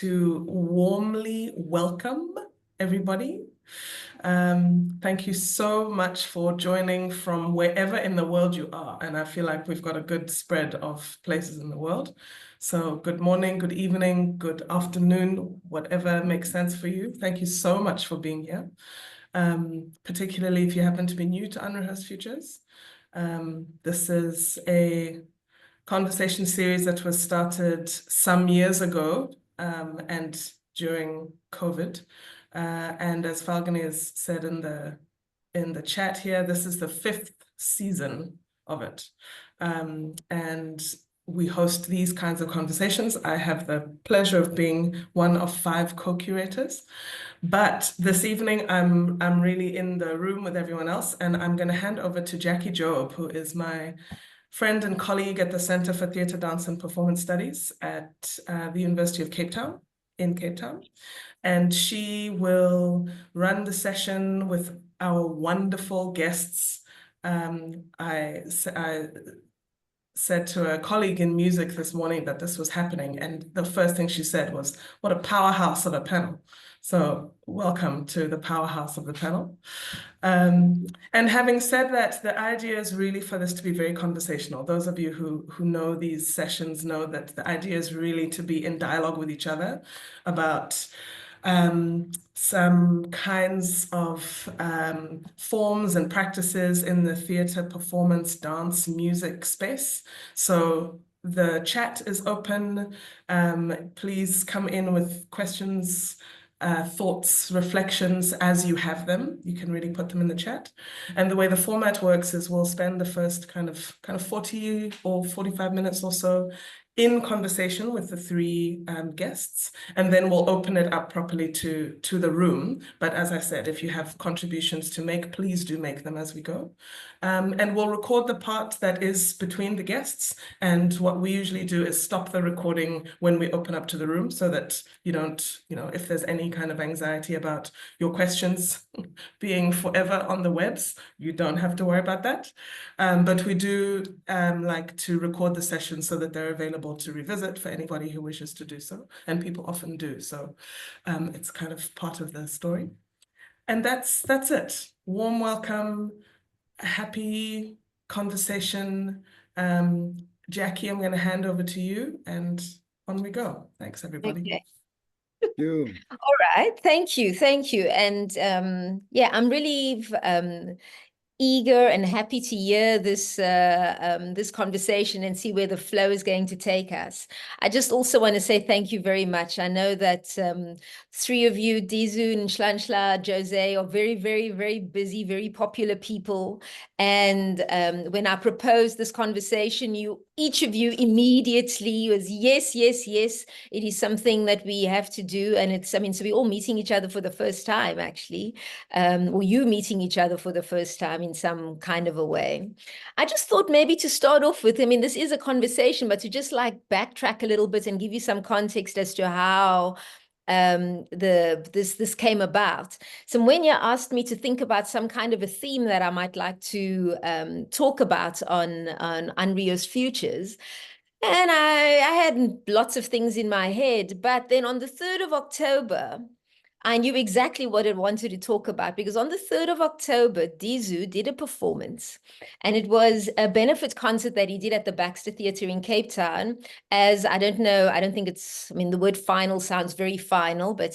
to warmly welcome everybody. Thank you so much for joining from wherever in the world you are. And I feel like we've got a good spread of places in the world. So good morning, good evening, good afternoon, whatever makes sense for you. Thank you so much for being here, particularly if you happen to be new to Unrehearsed Futures. This is a conversation series that was started some years ago and during COVID. And as Falguni has said in the chat here, this is the 5th season of it. And we host these kinds of conversations. I have the pleasure of being one of 5 co-curators. But this evening, I'm really in the room with everyone else, and I'm going to hand over to Jackï Job, who is my friend and colleague at the Center for Theatre, Dance and Performance Studies at the University of Cape Town, in Cape Town. And she will run the session with our wonderful guests. I said to a colleague in music this morning that this was happening, and the first thing she said was, what a powerhouse of a panel. So welcome to the powerhouse of the panel. And having said that, the idea is really for this to be very conversational. Those of you who know these sessions know that the idea is really to be in dialogue with each other about some kinds of forms and practices in the theatre, performance, dance, music space. So the chat is open. Please come in with questions, thoughts, reflections as you have them. You can really put them in the chat. And the way the format works is we'll spend the first kind of 40 or 45 minutes or so in conversation with the 3 guests, and then we'll open it up properly to the room. But as I said, if you have contributions to make, please do make them as we go. And we'll record the part that is between the guests. And what we usually do is stop the recording when we open up to the room so that you don't, if there's any kind of anxiety about your questions being forever on the webs, you don't have to worry about that. But we do like to record the sessions so that they're available to revisit for anybody who wishes to do so. And people often do. So it's kind of part of the story. And that's it. Warm welcome, happy conversation. Jackï, I'm going to hand over to you, and on we go. Thanks, everybody. Okay. Thank you. All right, thank you. And yeah, I'm really eager and happy to hear this this conversation and see where the flow is going to take us. I just also want to say thank you very much. I know that 3 of you, Dizu, Nhlanhla, José, are very, very, very busy, very popular people. And when I proposed this conversation, each of you immediately was yes, yes, yes. It is something that we have to do. And it's, so we're all meeting each other for the first time, actually, or you meeting each other for the first time in some kind of a way. I just thought maybe to start off with, this is a conversation, but to just like backtrack a little bit and give you some context as to how this came about. So when you asked me to think about some kind of a theme that I might like to talk about on Unrehearsed Futures, and I had lots of things in my head, but then on the 3rd of October, I knew exactly what I wanted to talk about, because on the 3rd of October, Dizu did a performance, and it was a benefit concert that he did at the Baxter Theatre in Cape Town. As I don't think it's, the word final sounds very final, but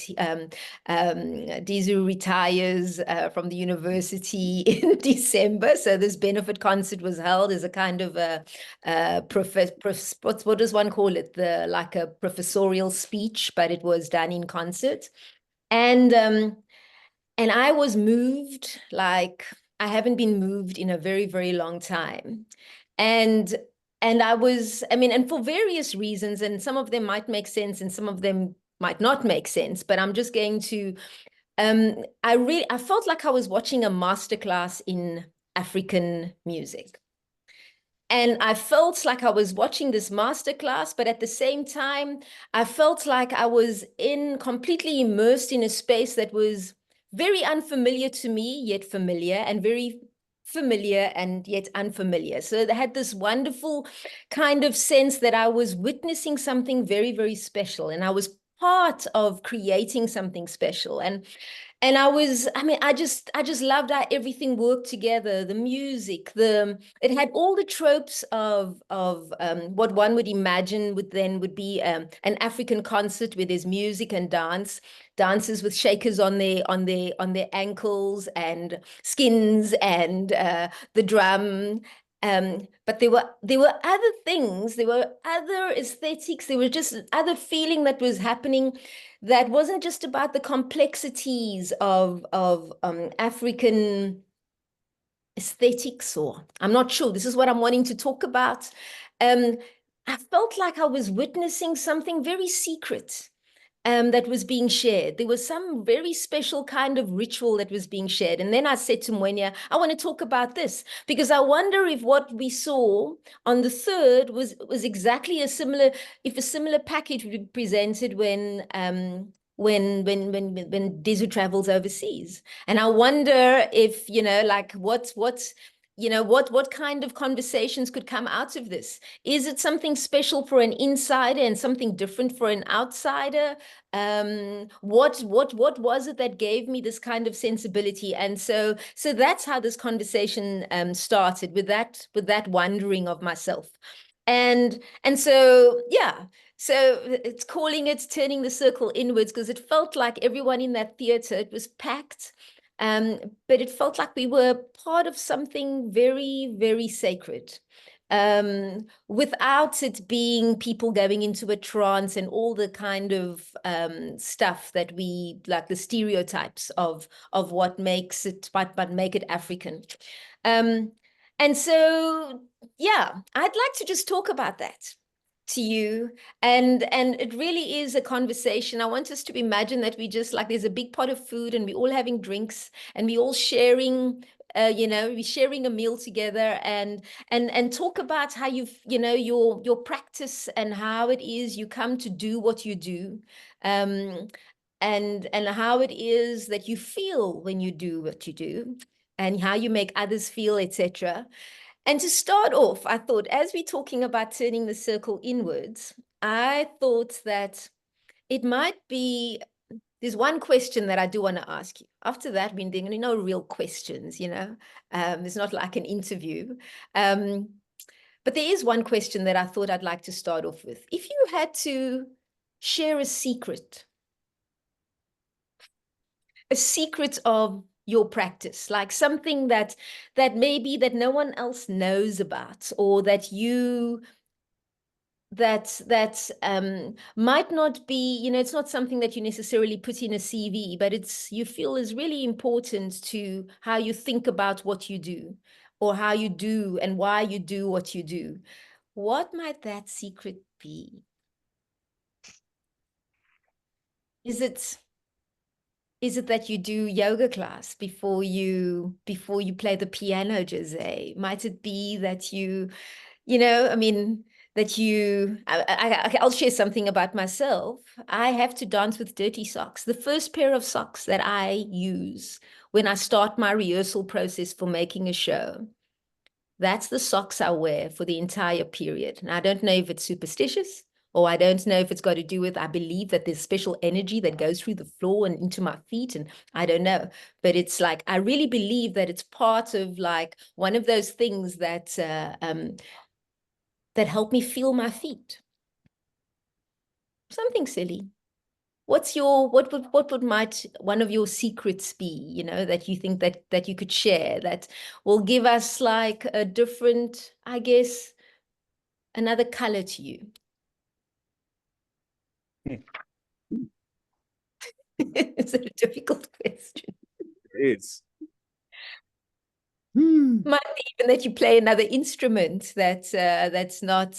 Dizu retires from the university in December. So this benefit concert was held as a kind of what does one call it? Like a professorial speech, but it was done in concert. And I was moved like I haven't been moved in a very, very long time. And I was, and for various reasons, and some of them might make sense and some of them might not make sense, but I'm just going to, I felt like I was watching a masterclass in African music. And I felt like I was watching this masterclass, but at the same time, I felt like I was completely immersed in a space that was very unfamiliar to me, yet familiar, and very familiar and yet unfamiliar. So they had this wonderful kind of sense that I was witnessing something very, very special. And I was part of creating something special. And I just loved how everything worked together. The music, it had all the tropes of what one would imagine would be an African concert where there's music and dancers with shakers on their ankles and skins and the drum. But there were other things, there were other aesthetics, there was just other feeling that was happening that wasn't just about the complexities of African aesthetics, or I'm not sure. This is what I'm wanting to talk about. I felt like I was witnessing something very secret that was being shared. There was some very special kind of ritual that was being shared. And then I said to Mwenya, I want to talk about this because I wonder if what we saw on the 3rd was exactly a similar package would be presented when Dizu travels overseas. And I wonder if, like what kind of conversations could come out of this? Is it something special for an insider and something different for an outsider? What was it that gave me this kind of sensibility? And so that's how this conversation started, with that wondering of myself. And so, yeah. So it's calling it turning the circle inwards, because it felt like everyone in that theater, it was packed. But it felt like we were part of something very, very sacred, without it being people going into a trance and all the kind of stuff that we, like the stereotypes of what makes it, but make it African. And so, yeah, I'd like to just talk about that to you. And it really is a conversation. I want us to imagine that we just, like, there's a big pot of food and we're all having drinks and we're all sharing, we're sharing a meal together, and talk about how your practice and how it is you come to do what you do, and how it is that you feel when you do what you do, and how you make others feel, etc. And to start off, I thought, as we're talking about turning the circle inwards, I thought that it might be, there's one question that I do want to ask you. After that, we're doing no real questions, it's not like an interview. But there is one question that I thought I'd like to start off with. If you had to share a secret of your practice, like something that maybe that no one else knows about, or that you might not be, it's not something that you necessarily put in a CV, but you feel is really important to how you think about what you do, or how you do and why you do what you do. What might that secret be? Is it that you do yoga class before you play the piano, José? Might it be that I'll share something about myself. I have to dance with dirty socks. The first pair of socks that I use when I start my rehearsal process for making a show, that's the socks I wear for the entire period. And I don't know if it's superstitious, or I don't know if it's got to do with, I believe that there's special energy that goes through the floor and into my feet, and I don't know. But it's like, I really believe that it's part of, like, one of those things that help me feel my feet. Something silly. What might one of your secrets be, that you think that you could share, that will give us, like, a different, I guess, another color to you? It's a difficult question. It is. Might be even that you play another instrument that's not,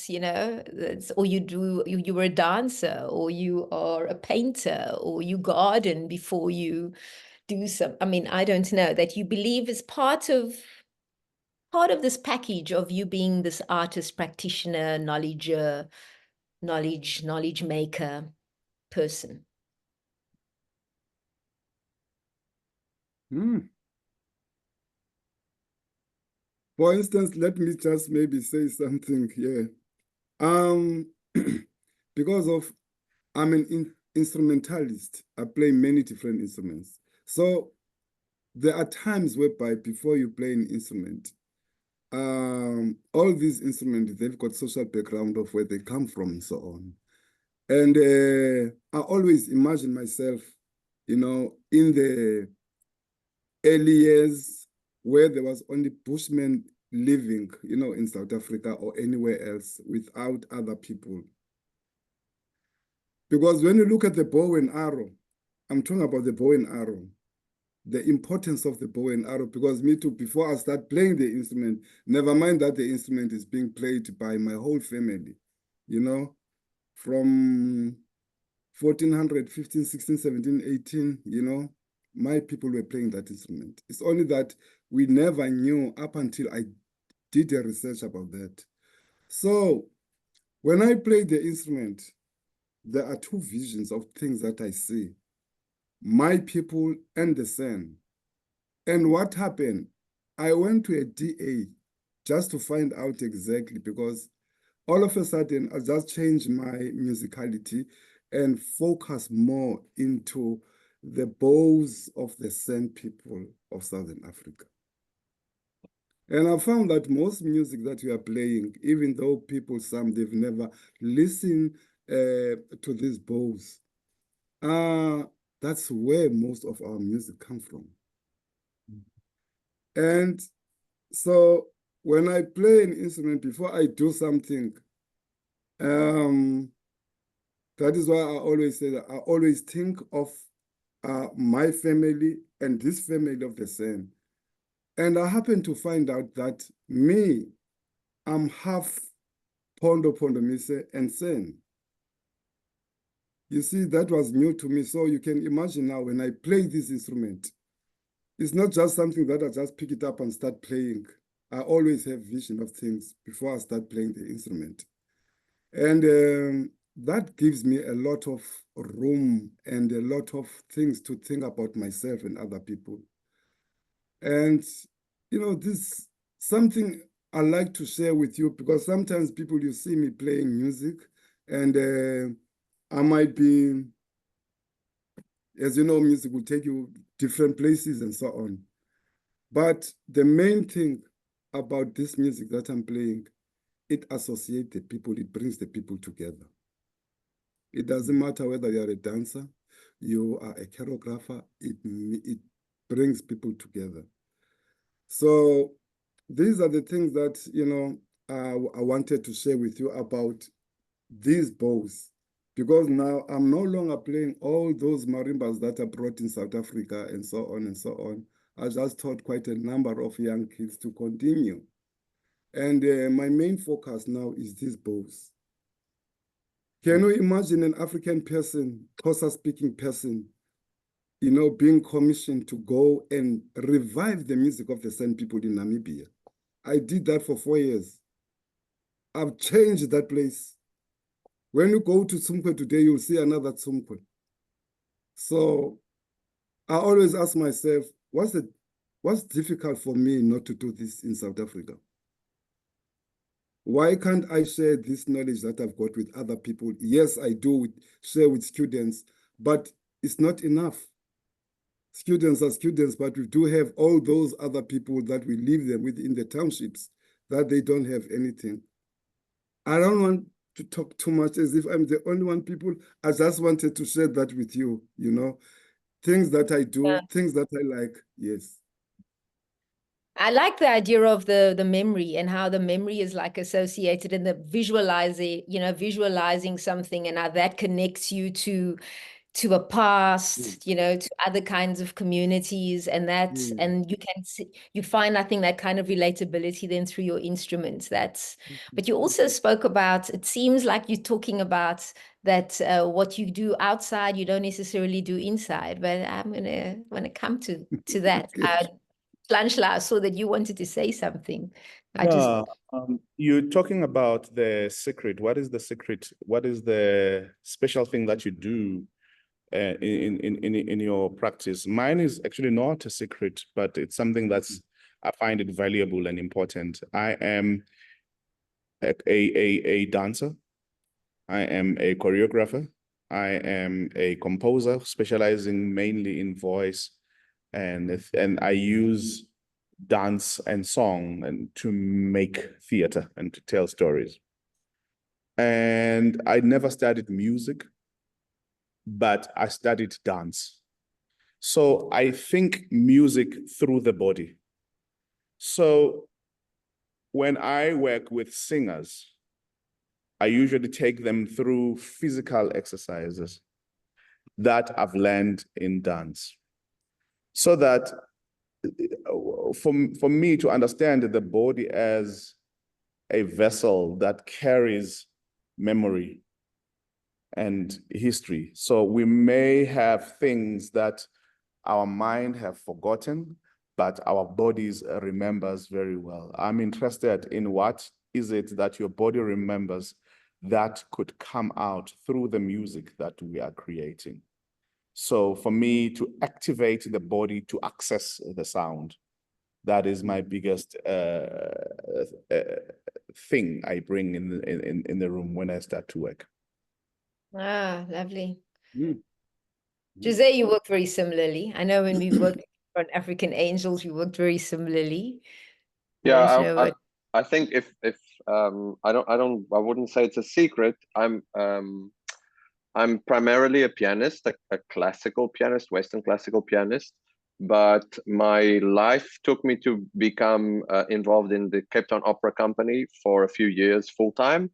or you were a dancer, or you are a painter, or you garden before you do some, I don't know, that you believe is part of this package of you being this artist, practitioner, knowledge maker person. For instance, let me just maybe say something here. Because of, instrumentalist. I play many different instruments. So there are times whereby before you play an instrument, all these instruments, they've got social background of where they come from and so on. And I always imagine myself, you know, in the early years where there was only Bushmen living, you know, in South Africa or anywhere else without other people. Because when you look at the bow and arrow, I'm talking about the bow and arrow, the importance of the bow and arrow, because me too, before I start playing the instrument, never mind that the instrument is being played by my whole family, you know, from 1400, 15, 16, 17, 18, you know, my people were playing that instrument. It's only that we never knew up until I did a research about that. So when I play the instrument, there are two visions of things that I see. My people and the sun. And what happened? I went to a DA just to find out exactly, because all of a sudden I just changed my musicality and focus more into the bows of the San people of Southern Africa. And I found that most music that we are playing, even though people, some, they've never listened to these bows, that's where most of our music comes from. And so when I play an instrument, before I do something, that is why I always say that I always think of my family and this family of the San. And I happen to find out that me, I'm half Pondo Mise and San. You see, that was new to me. So you can imagine now when I play this instrument, it's not just something that I just pick it up and start playing. I always have vision of things before I start playing the instrument. And that gives me a lot of room and a lot of things to think about myself and other people. And, you know, this something I like to share with you, because sometimes people, you see me playing music and I might be, as you know, music will take you different places and so on. But the main thing about this music that I'm playing, it associates the people, it brings the people together. It doesn't matter whether you are a dancer, you are a choreographer, it brings people together. So these are the things that, you know, I wanted to share with you about these bows, because now I'm no longer playing all those marimbas that are brought in South Africa and so on and so on. I just taught quite a number of young kids to continue. And my main focus now is these bows. Can you imagine an African person, Xhosa-speaking person, you know, being commissioned to go and revive the music of the San people in Namibia? I did that for 4 years. I've changed that place. When you go to Tsumkwe today, you'll see another Tsumkwe. So I always ask myself, what's difficult for me not to do this in South Africa? Why can't I share this knowledge that I've got with other people? Yes, I do share with students, but it's not enough. Students are students, but we do have all those other people that we live there with in the townships that they don't have anything. I don't want to talk too much as if I'm the only one people. I just wanted to share that with you, you know, things that I do, things that I like, yes. I like the idea of the memory and how the memory is like associated in the visualizing, you know, visualizing something and how that connects you to a past, you know, to other kinds of communities, and that, and you can see, you find, I think, that kind of relatability then through your instruments. That's, but you also spoke about, it seems like you're talking about that what you do outside, you don't necessarily do inside, but I'm gonna come to that. Nhlanhla, I saw that you wanted to say something. You're talking about the secret. What is the secret? What is the special thing that you do in your practice? Mine is actually not a secret, but it's something that's, I find it valuable and important. I am a dancer. I am a choreographer. I am a composer specializing mainly in voice, and I use dance and song and to make theater and to tell stories. And I never studied music, but I studied dance. So I think music through the body. So when I work with singers, I usually take them through physical exercises that I've learned in dance, so that for me to understand the body as a vessel that carries memory and history. So we may have things that our mind have forgotten, but our bodies remembers very well. I'm interested in what is it that your body remembers that could come out through the music that we are creating. So for me to activate the body to access the sound, that is my biggest thing I bring in the room when I start to work. Ah, lovely. Mm. José, you work very similarly. I know when we've worked on African Angels, you worked very similarly. Yeah, I think if I wouldn't say it's a secret. I'm primarily a pianist, a classical pianist, Western classical pianist. But my life took me to become involved in the Cape Town Opera Company for a few years full time.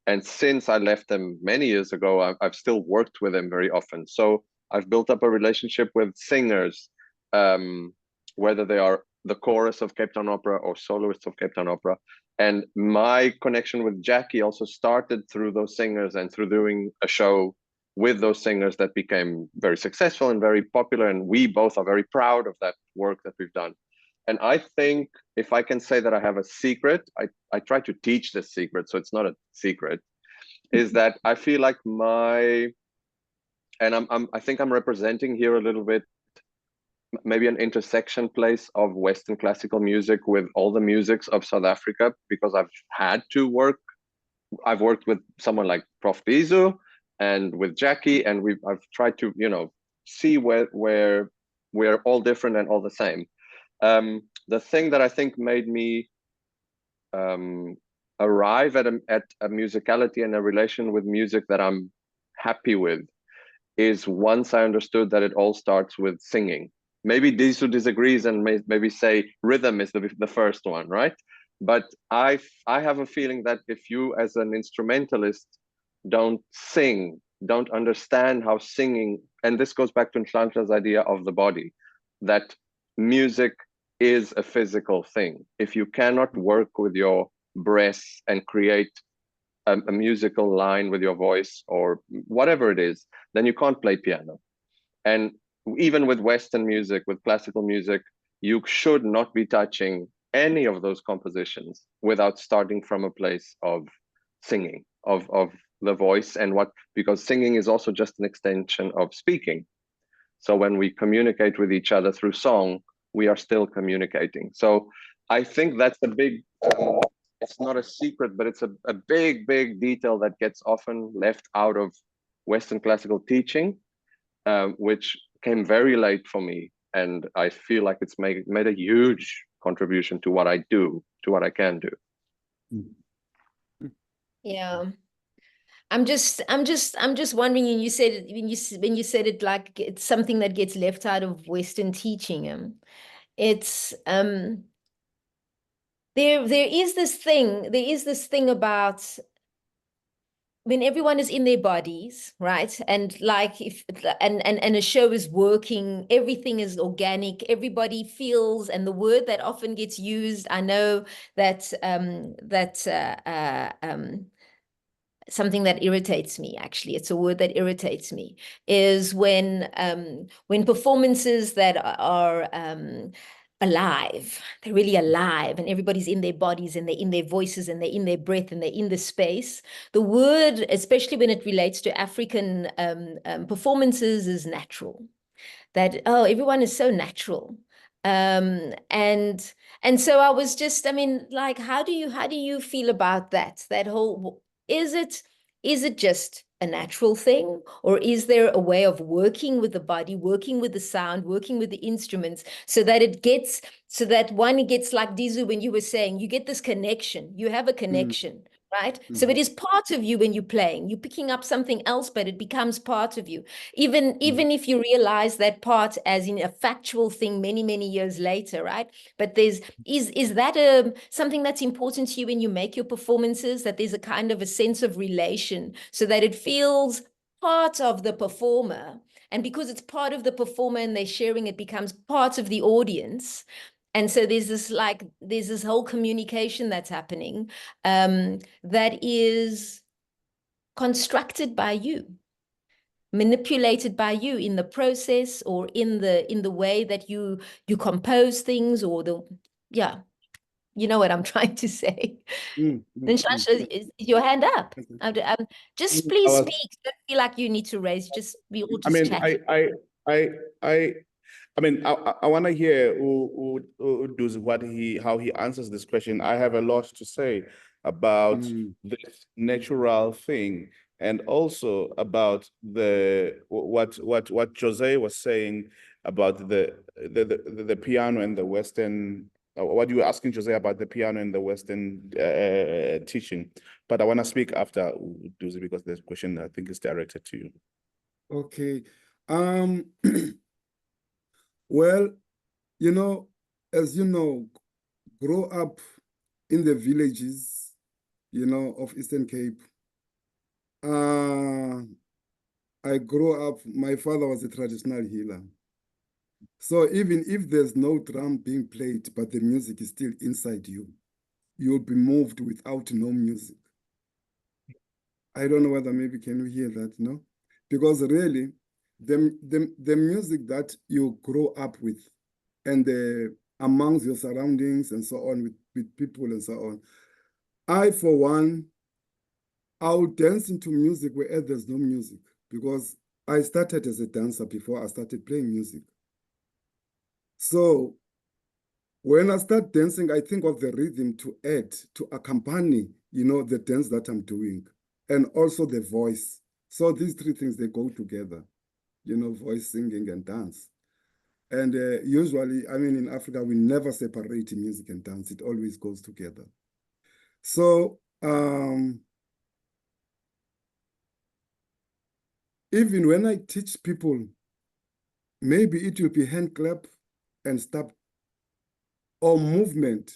And since I left them many years ago, I've still worked with them very often. So I've built up a relationship with singers, whether they are the chorus of Cape Town Opera or soloists of Cape Town Opera. And my connection with jackï also started through those singers and through doing a show with those singers that became very successful and very popular. And we both are very proud of that work that we've done. And I think if I can say that I have a secret, I try to teach this secret, so it's not a secret, is that I feel like I think I'm representing here a little bit, maybe an intersection place of Western classical music with all the musics of South Africa, because I've worked with someone like Prof. Dizu and with jackï, and I've tried to, see where we're all different and all the same. The thing that I think made me arrive at a musicality and a relation with music that I'm happy with is once I understood that it all starts with singing. Maybe Dizu disagrees and maybe say rhythm is the first one, right? But I have a feeling that if you as an instrumentalist don't sing, don't understand how singing, and this goes back to Nhlanhla's idea of the body, that music is a physical thing. If you cannot work with your breath and create a musical line with your voice or whatever it is, then you can't play piano. And even with Western music, with classical music, you should not be touching any of those compositions without starting from a place of singing, of the voice, and because singing is also just an extension of speaking. So when we communicate with each other through song, we are still communicating. So I think that's a big, it's not a secret, but it's a big detail that gets often left out of Western classical teaching, which came very late for me. And I feel like it's made a huge contribution to what I do, to what I can do. Yeah. I'm just wondering, and you said it, when you said it, like it's something that gets left out of Western teaching. It's there is this thing about when everyone is in their bodies, right? And like if and a show is working, everything is organic, everybody feels, and the word that often gets used, I know that something that irritates me, actually, it's a word that irritates me, is when performances that are alive, they're really alive, and everybody's in their bodies and they're in their voices and they're in their breath and they're in the space. The word, especially when it relates to African performances, is natural. That, oh, everyone is so natural. And so I was just, I mean, like, how do you feel about that whole, is it just a natural thing, or is there a way of working with the body, working with the sound, working with the instruments, so that it gets, so that one gets, like Dizu, when you were saying, you get this connection, you have a connection, right? So it is part of you when you're playing, you're picking up something else, but it becomes part of you. Even if you realize that part as in a factual thing many years later, right? But is that something that's important to you when you make your performances, that there's a kind of a sense of relation, so that it feels part of the performer, and because it's part of the performer and they're sharing, it becomes part of the audience. And so there's this whole communication that's happening, that is constructed by you, manipulated by you in the process, or in the way that you compose things, or yeah, you know what I'm trying to say. Nhlanhla, is your hand up? Just please speak. Don't feel like you need to raise. Just we all just chat. I mean, I want to hear who does how he answers this question. I have a lot to say about this natural thing, and also about what José was saying about the piano and the Western. What you were asking José about the piano and the Western teaching. But I want to speak after Duzi, because this question I think is directed to you. Okay. Well, you know, as you know, grow up in the villages, you know, of Eastern Cape. I grew up, my father was a traditional healer. So even if there's no drum being played, but the music is still inside you, you'll be moved without no music. I don't know whether maybe can you hear that, no? Because really, the music that you grow up with, and amongst your surroundings and so on, with people and so on, I, for one, I'll dance into music where there's no music, because I started as a dancer before I started playing music. So when I start dancing, I think of the rhythm to add, to accompany, you know, the dance that I'm doing, and also the voice. So these three things, they go together, you know, voice, singing, and dance. And usually, I mean, in Africa, we never separate music and dance. It always goes together. So even when I teach people, maybe it will be hand clap and stop, or movement.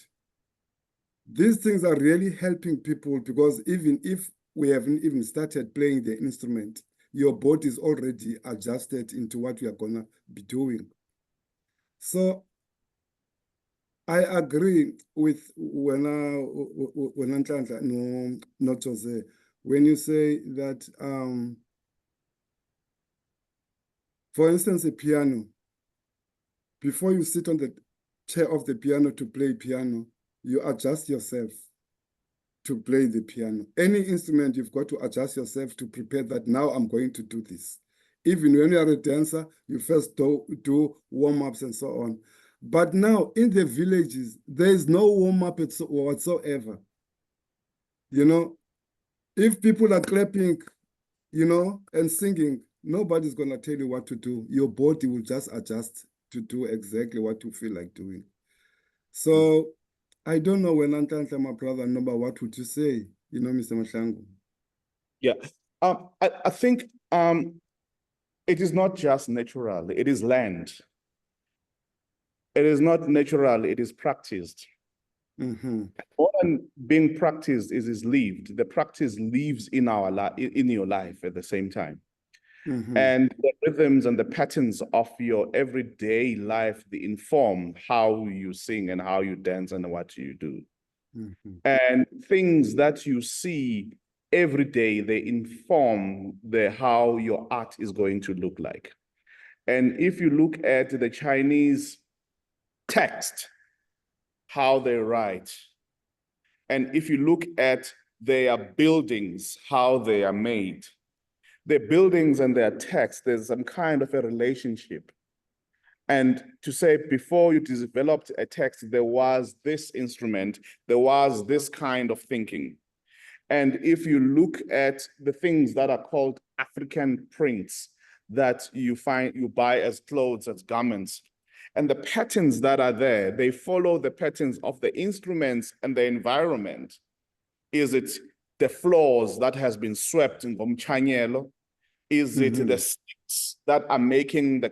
These things are really helping people, because even if we haven't even started playing the instrument, your body is already adjusted into what we are gonna be doing. So I agree with when Nhlanhla, no, not José, when you say that, for instance, a piano, before you sit on the chair of the piano to play piano, you adjust yourself to play the piano. Any instrument, you've got to adjust yourself to prepare that now I'm going to do this. Even when you are a dancer, you first do warm-ups and so on. But now in the villages, there is no warm-up whatsoever. You know, if people are clapping, you know, and singing, nobody's going to tell you what to do. Your body will just adjust to do exactly what you feel like doing. So I don't know, when Nhlanhla, my brother, Noba, what would you say, you know, Mr. Mahlangu? Yeah, I think it is not just natural, it is learned. It is not natural, it is practiced. More than being practiced, is lived. The practice lives in our in your life at the same time. And the rhythms and the patterns of your everyday life, they inform how you sing and how you dance and what you do. And things that you see every day, they inform how your art is going to look like. And if you look at the Chinese text, how they write, and if you look at their buildings, how they are made, their buildings and their text, there's some kind of a relationship. And to say, before you developed a text, there was this instrument, there was this kind of thinking. And if you look at the things that are called African prints that you buy as clothes, as garments, and the patterns that are there, they follow the patterns of the instruments and the environment. Is it the floors that has been swept in Gomchanyelo? Is it the sticks that are making the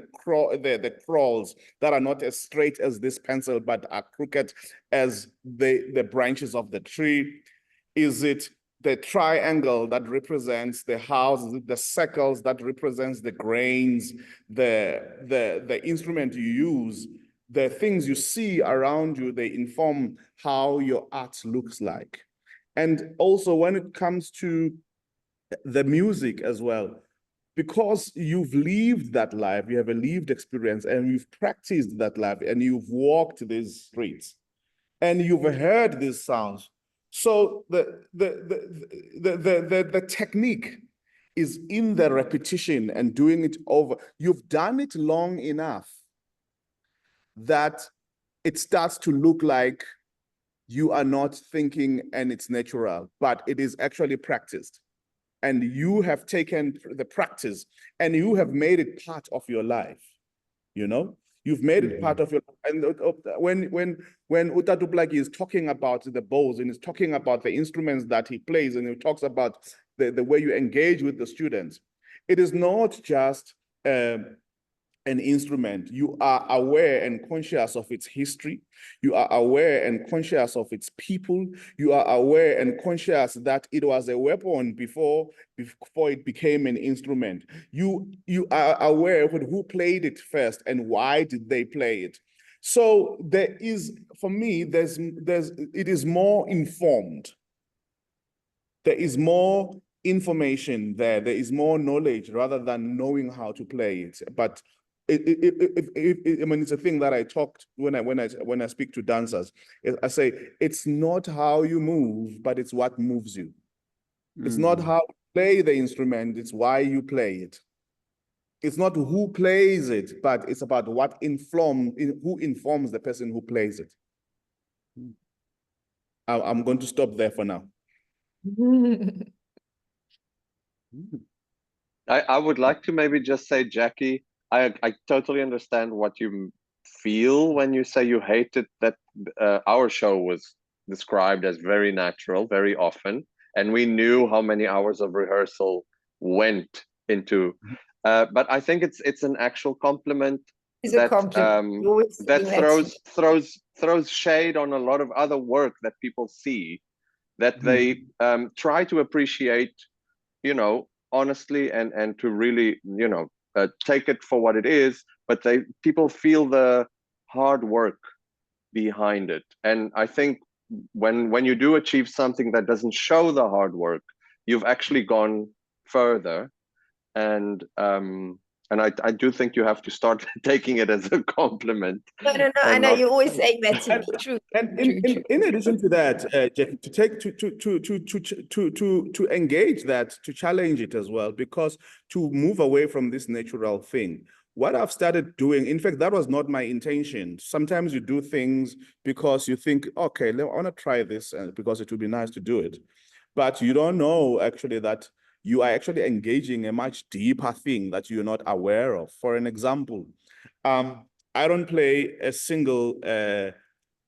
crawls that are not as straight as this pencil, but are crooked as the branches of the tree? Is it the triangle that represents the house? Is it the circles that represents the grains, the instrument you use? The things you see around you, they inform how your art looks like. And also when it comes to the music as well, because you've lived that life, you have a lived experience, and you've practiced that life, and you've walked these streets, and you've heard these sounds. So the technique is in the repetition and doing it over. You've done it long enough that it starts to look like you are not thinking and it's natural, but it is actually practiced. And you have taken the practice and you have made it part of your life, you know? You've made it part of your life. And when Dizu Plaatjies is talking about the bows and he's talking about the instruments that he plays, and he talks about the way you engage with the students, it is not just an instrument. You are aware and conscious of its history. You are aware and conscious of its people. You are aware and conscious that it was a weapon before it became an instrument. You are aware of who played it first and why did they play it. So there is, for me, it is more informed. There is more information there. There is more knowledge rather than knowing how to play it. But I mean, it's a thing that I talked when I speak to dancers. I say it's not how you move, but it's what moves you. It's not how you play the instrument; it's why you play it. It's not who plays it, but it's about who informs the person who plays it. I'm going to stop there for now. I would like to maybe just say, jackï, I totally understand what you feel when you say you hated that our show was described as very natural very often, and we knew how many hours of rehearsal went into. But I think it's an actual compliment. It's a compliment. That throws shade on a lot of other work that people see, that they try to appreciate, you know, honestly, and to really, you know, take it for what it is, but people feel the hard work behind it. And I think when you do achieve something that doesn't show the hard work, you've actually gone further. And I do think you have to start taking it as a compliment. No, I know you're always saying that to me. True. And in addition to that, Jackï, to engage that, to challenge it as well, because to move away from this natural thing, what I've started doing, in fact, that was not my intention. Sometimes you do things because you think, okay, I want to try this because it would be nice to do it. But you don't know actually that you are actually engaging a much deeper thing that you're not aware of. For an example, I don't play a single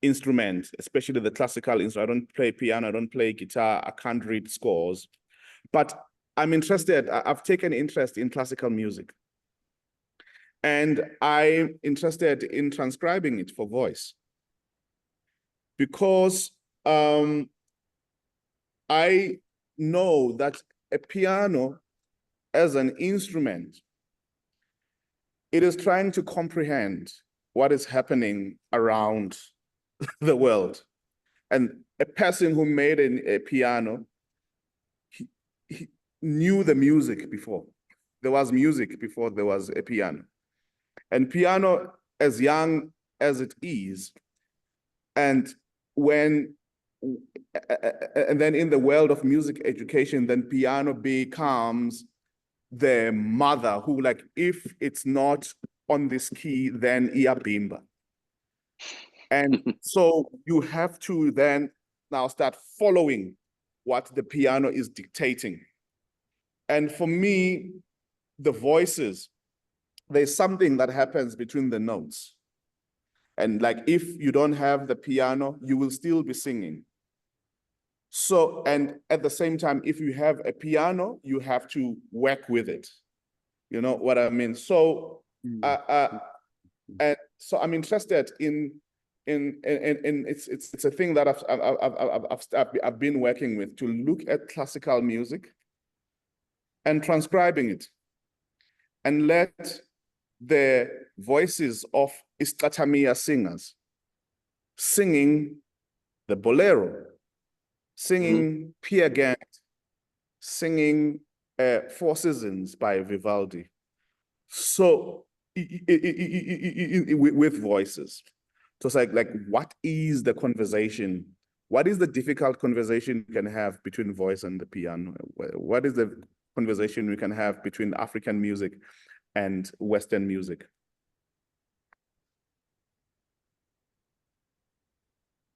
instrument, especially the classical instrument. I don't play piano, I don't play guitar, I can't read scores. But I'm interested, I've taken interest in classical music. And I'm interested in transcribing it for voice. Because I know that a piano as an instrument, it is trying to comprehend what is happening around the world. And a person who made a piano, he knew the music before. There was music before there was a piano. And piano, as young as it is, and then in the world of music education, then piano becomes the mother who, like, if it's not on this key, then iabimba. And so you have to then now start following what the piano is dictating. And for me, the voices, there's something that happens between the notes. And like, if you don't have the piano, you will still be singing. So, and at the same time, if you have a piano, you have to work with it. You know what I mean? So, and so I'm interested in it's a thing that I've been working with, to look at classical music and transcribing it, and let the voices of Iskatamiya singers singing the bolero, singing Peer Gynt, singing Four Seasons by Vivaldi. So with voices. So it's like what is the conversation? What is the difficult conversation you can have between voice and the piano? What is the conversation we can have between African music and Western music?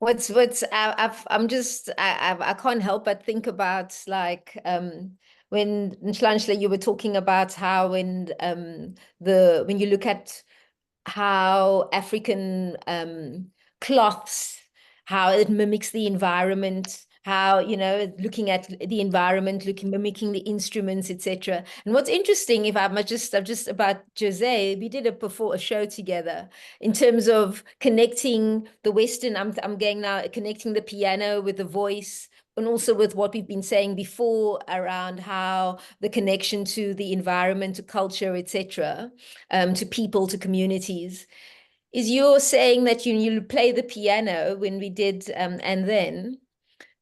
I can't help but think about, like, when Nhlanhla, you were talking about how when you look at how African cloths, how it mimics the environment, how, you know, looking at the environment, mimicking the instruments, etc. And what's interesting, if I'm just about José, we did a show together in terms of connecting the Western, I'm going now, connecting the piano with the voice, and also with what we've been saying before around how the connection to the environment, to culture, etc., to people, to communities. Is you're saying that you play the piano when we did, and then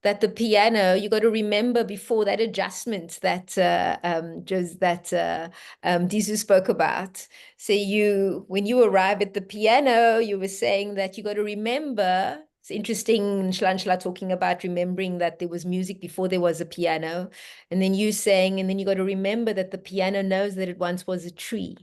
that the piano, you got to remember before that adjustment that Dizu spoke about. So when you arrive at the piano, you were saying that you got to remember. It's interesting, Nhlanhla talking about remembering that there was music before there was a piano. And then you saying, and then you got to remember that the piano knows that it once was a tree.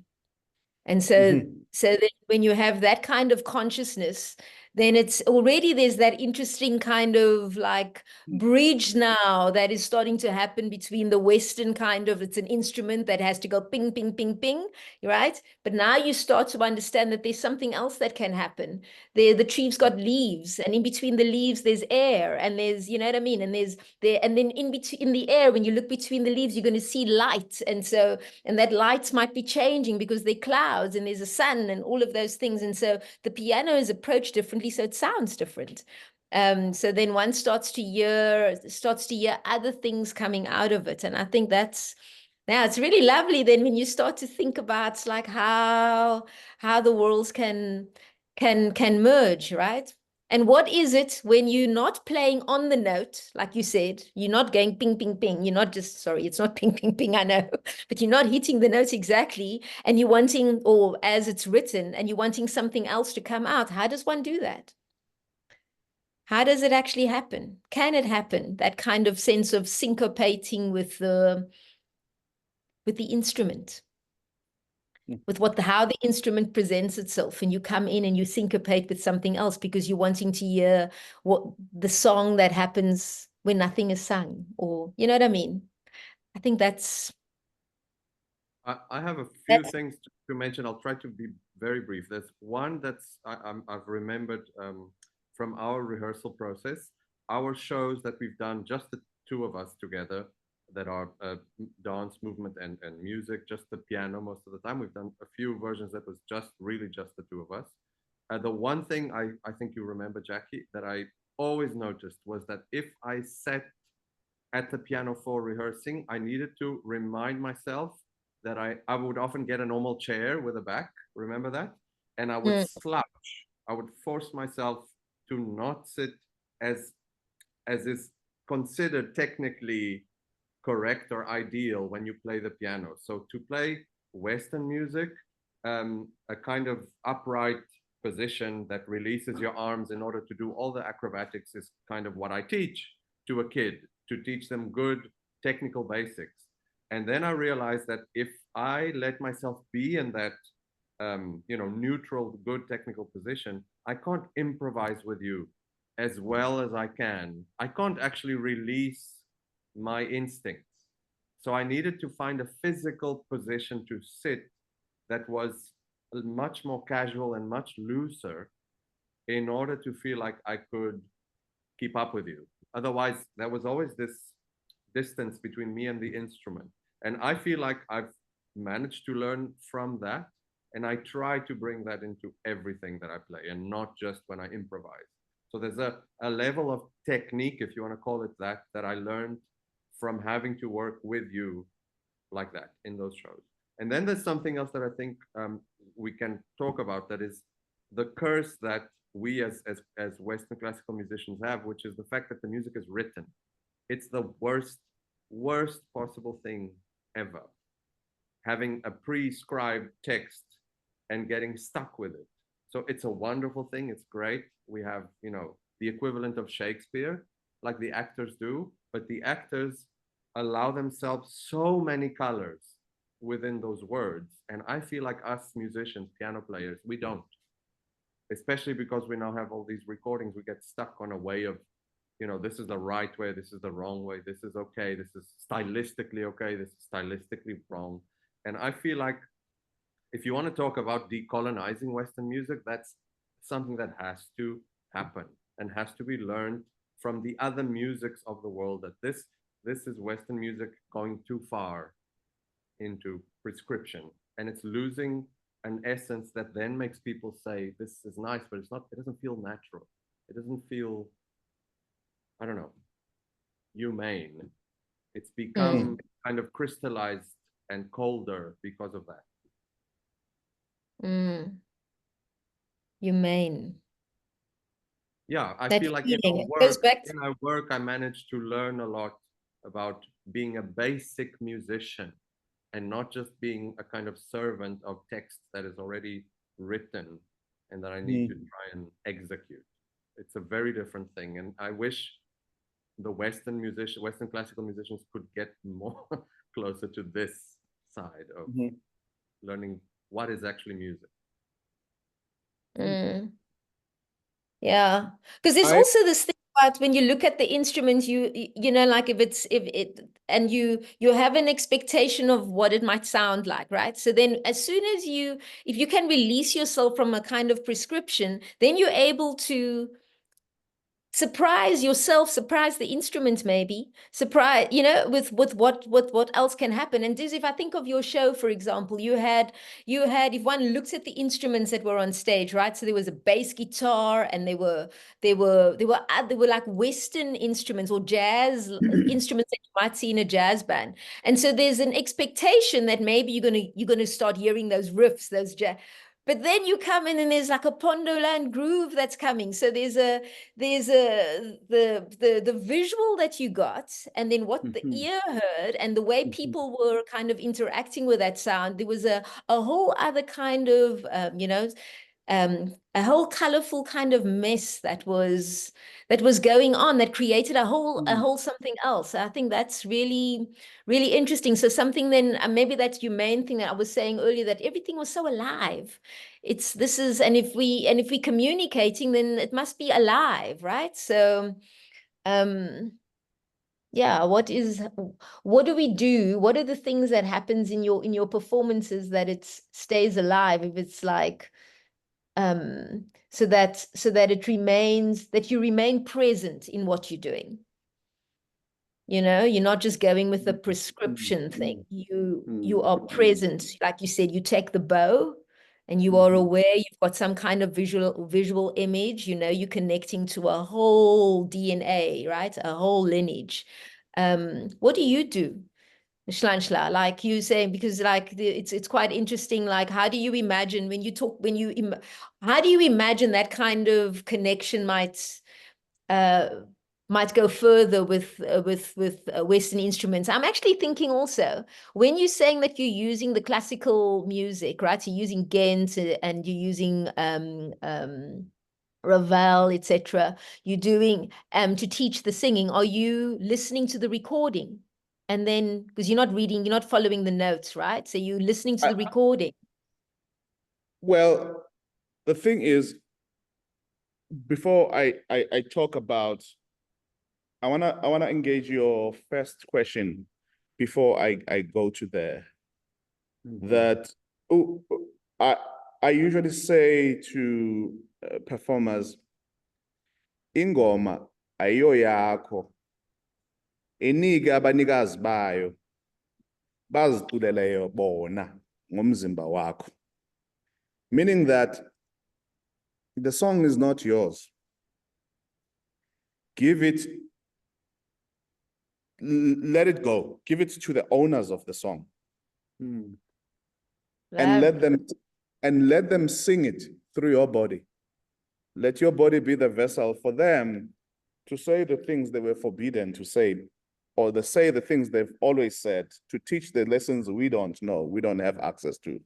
And so, so then when you have that kind of consciousness, then it's already, there's that interesting kind of like bridge now that is starting to happen between the Western kind of, it's an instrument that has to go ping, ping, ping, ping, right? But now you start to understand that there's something else that can happen. The tree's got leaves, and in between the leaves, there's air, and there's, you know what I mean? And and then in the air, when you look between the leaves, you're going to see light. And so, and that light might be changing because there are clouds and there's a sun and all of those things. And so the piano is approached differently, so it sounds different. So then one starts to hear other things coming out of it. And I think that's, now it's really lovely then when you start to think about like how the worlds can merge, right? And what is it when you're not playing on the note, like you said, you're not going ping, ping, ping. You're not just, sorry, it's not ping, ping, ping, I know, but you're not hitting the notes exactly, and you're wanting, or as it's written, and you're wanting something else to come out. How does one do that? How does it actually happen? Can it happen? That kind of sense of syncopating with the instrument, with how the instrument presents itself, and you come in and you syncopate with something else because you're wanting to hear what the song that happens when nothing is sung, or, you know what I mean? I think that's... I have a few things to mention. I'll try to be very brief. There's one that's I've remembered from our rehearsal process, our shows that we've done, just the two of us together, that are dance, movement, and music, just the piano most of the time. We've done a few versions that was really just the two of us. The one thing I think you remember, Jackï, that I always noticed was that if I sat at the piano for rehearsing, I needed to remind myself that I would often get a normal chair with a back, remember that? And I would slouch. I would force myself to not sit as is considered technically correct or ideal when you play the piano. So to play Western music, a kind of upright position that releases your arms in order to do all the acrobatics is kind of what I teach to a kid, to teach them good technical basics. And then I realized that if I let myself be in that neutral, good technical position, I can't improvise with you as well as I can. I can't actually release my instincts. So I needed to find a physical position to sit that was much more casual and much looser in order to feel like I could keep up with you. Otherwise, there was always this distance between me and the instrument. And I feel like I've managed to learn from that. And I try to bring that into everything that I play and not just when I improvise. So there's a level of technique, if you want to call it that, that I learned from having to work with you like that in those shows. And then there's something else that I think we can talk about, that is the curse that we as Western classical musicians have, which is the fact that the music is written. It's the worst possible thing ever. Having a prescribed text and getting stuck with it. So it's a wonderful thing. It's great. We have, you know, the equivalent of Shakespeare, like the actors do, but the actors allow themselves so many colors within those words. And I feel like us musicians, piano players, we don't. Especially because we now have all these recordings, we get stuck on a way of, you know, this is the right way, this is the wrong way, this is okay, this is stylistically okay, this is stylistically wrong. And I feel like if you want to talk about decolonizing Western music, that's something that has to happen and has to be learned from the other musics of the world, that this is Western music going too far into prescription, and it's losing an essence that then makes people say, this is nice, but it's not, it doesn't feel natural. It doesn't feel, I don't know, humane. It's become kind of crystallized and colder because of that. Humane. Yeah, I That feel like feeling, it goes back to... in our work, I managed to learn a lot about being a basic musician and not just being a kind of servant of text that is already written and that I need to try and execute. It's a very different thing. And I wish the Western classical musicians could get more closer to this side of learning what is actually music. Yeah, because there's also this thing about when you look at the instruments, you know, like if you have an expectation of what it might sound like, right? So then as soon as if you can release yourself from a kind of prescription, then you're able to surprise yourself, surprise the instrument, maybe surprise, you know, with what else can happen. And if I think of your show, for example, you had, if one looks at the instruments that were on stage, right? So there was a bass guitar, and they were like Western instruments or jazz instruments that you might see in a jazz band. And so there's an expectation that maybe you're gonna start hearing those riffs, those jazz. But then you come in and there's like a Pondoland groove that's coming. So there's the visual that you got, and then what the ear heard, and the way people were kind of interacting with that sound. There was a whole other kind of, you know, a whole colorful kind of mess that was going on, that created a whole something else. I think that's really, really interesting. So something then, maybe that's your main thing that I was saying earlier, that everything was so alive. And if we communicating, then it must be alive, right? So yeah, what do we do? What are the things that happens in your performances that it stays alive? If it's like, so that it remains, that you remain present in what you're doing. You know, you're not just going with the prescription thing. You are present. Like you said, you take the bow and you are aware, you've got some kind of visual image, you know, you're connecting to a whole DNA, right? A whole lineage. What do you do, Nhlanhla, like you saying, because like it's quite interesting, like how do you imagine how do you imagine that kind of connection might go further with Western instruments? I'm actually thinking also, when you're saying that you're using the classical music, right? You're using Ghent and you're using Ravel, etc. You're doing to teach the singing. Are you listening to the recording? And then, because you're not reading, you're not following the notes, right? So you're listening to the recording. Well, the thing is, before I talk about I wanna engage your first question before I go to there. That I usually say to performers, ingoma ayiyo yakho, inike abanikazi bayo baziculele bona ngomzimba wakho. Meaning that the song is not yours. Give it, let it go. Give it to the owners of the song. And let them sing it through your body. Let your body be the vessel for them to say the things they were forbidden to say, or to say the things they've always said, to teach the lessons we don't know, we don't have access to.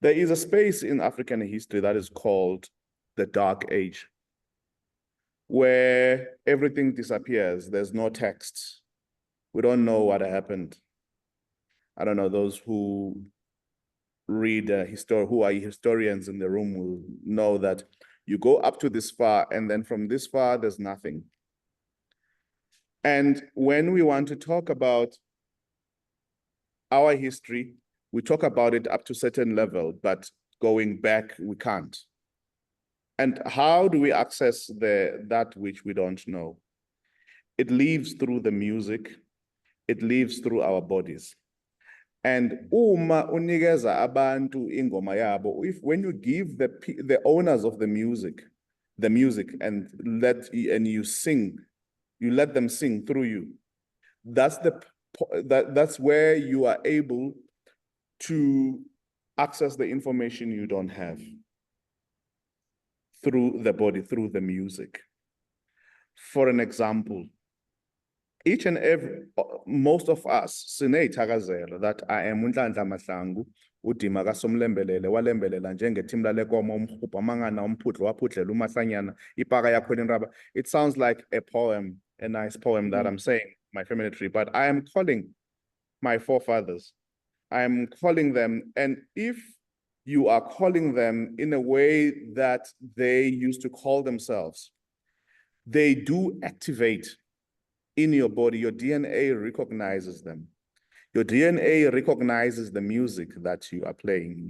There is a space in African history that is called the Dark Age, where everything disappears. There's no text. We don't know what happened. I don't know, those who read who are historians in the room will know that you go up to this far, and then from this far, there's nothing. And when we want to talk about our history, we talk about it up to a certain level, but going back, we can't. And how do we access that which we don't know? It lives through the music. It lives through our bodies. And uma unikeza abantu ingoma yabo, when you give the owners of the music and you sing, you let them sing through you. That's where you are able to access the information you don't have through the body, through the music. For an example, most of us, that I am Nhlanhla Mahlangu, udima kasomlembelele walembelela njengethimla lekomo umhubha mangana umphudlo waphudlela umahlanyana ipaka yakho lenraba. It sounds like a poem, a nice poem that I'm saying, my family tree, but I am calling my forefathers. I am calling them, and if you are calling them in a way that they used to call themselves, they do activate in your body. Your DNA recognizes them. Your DNA recognizes the music that you are playing.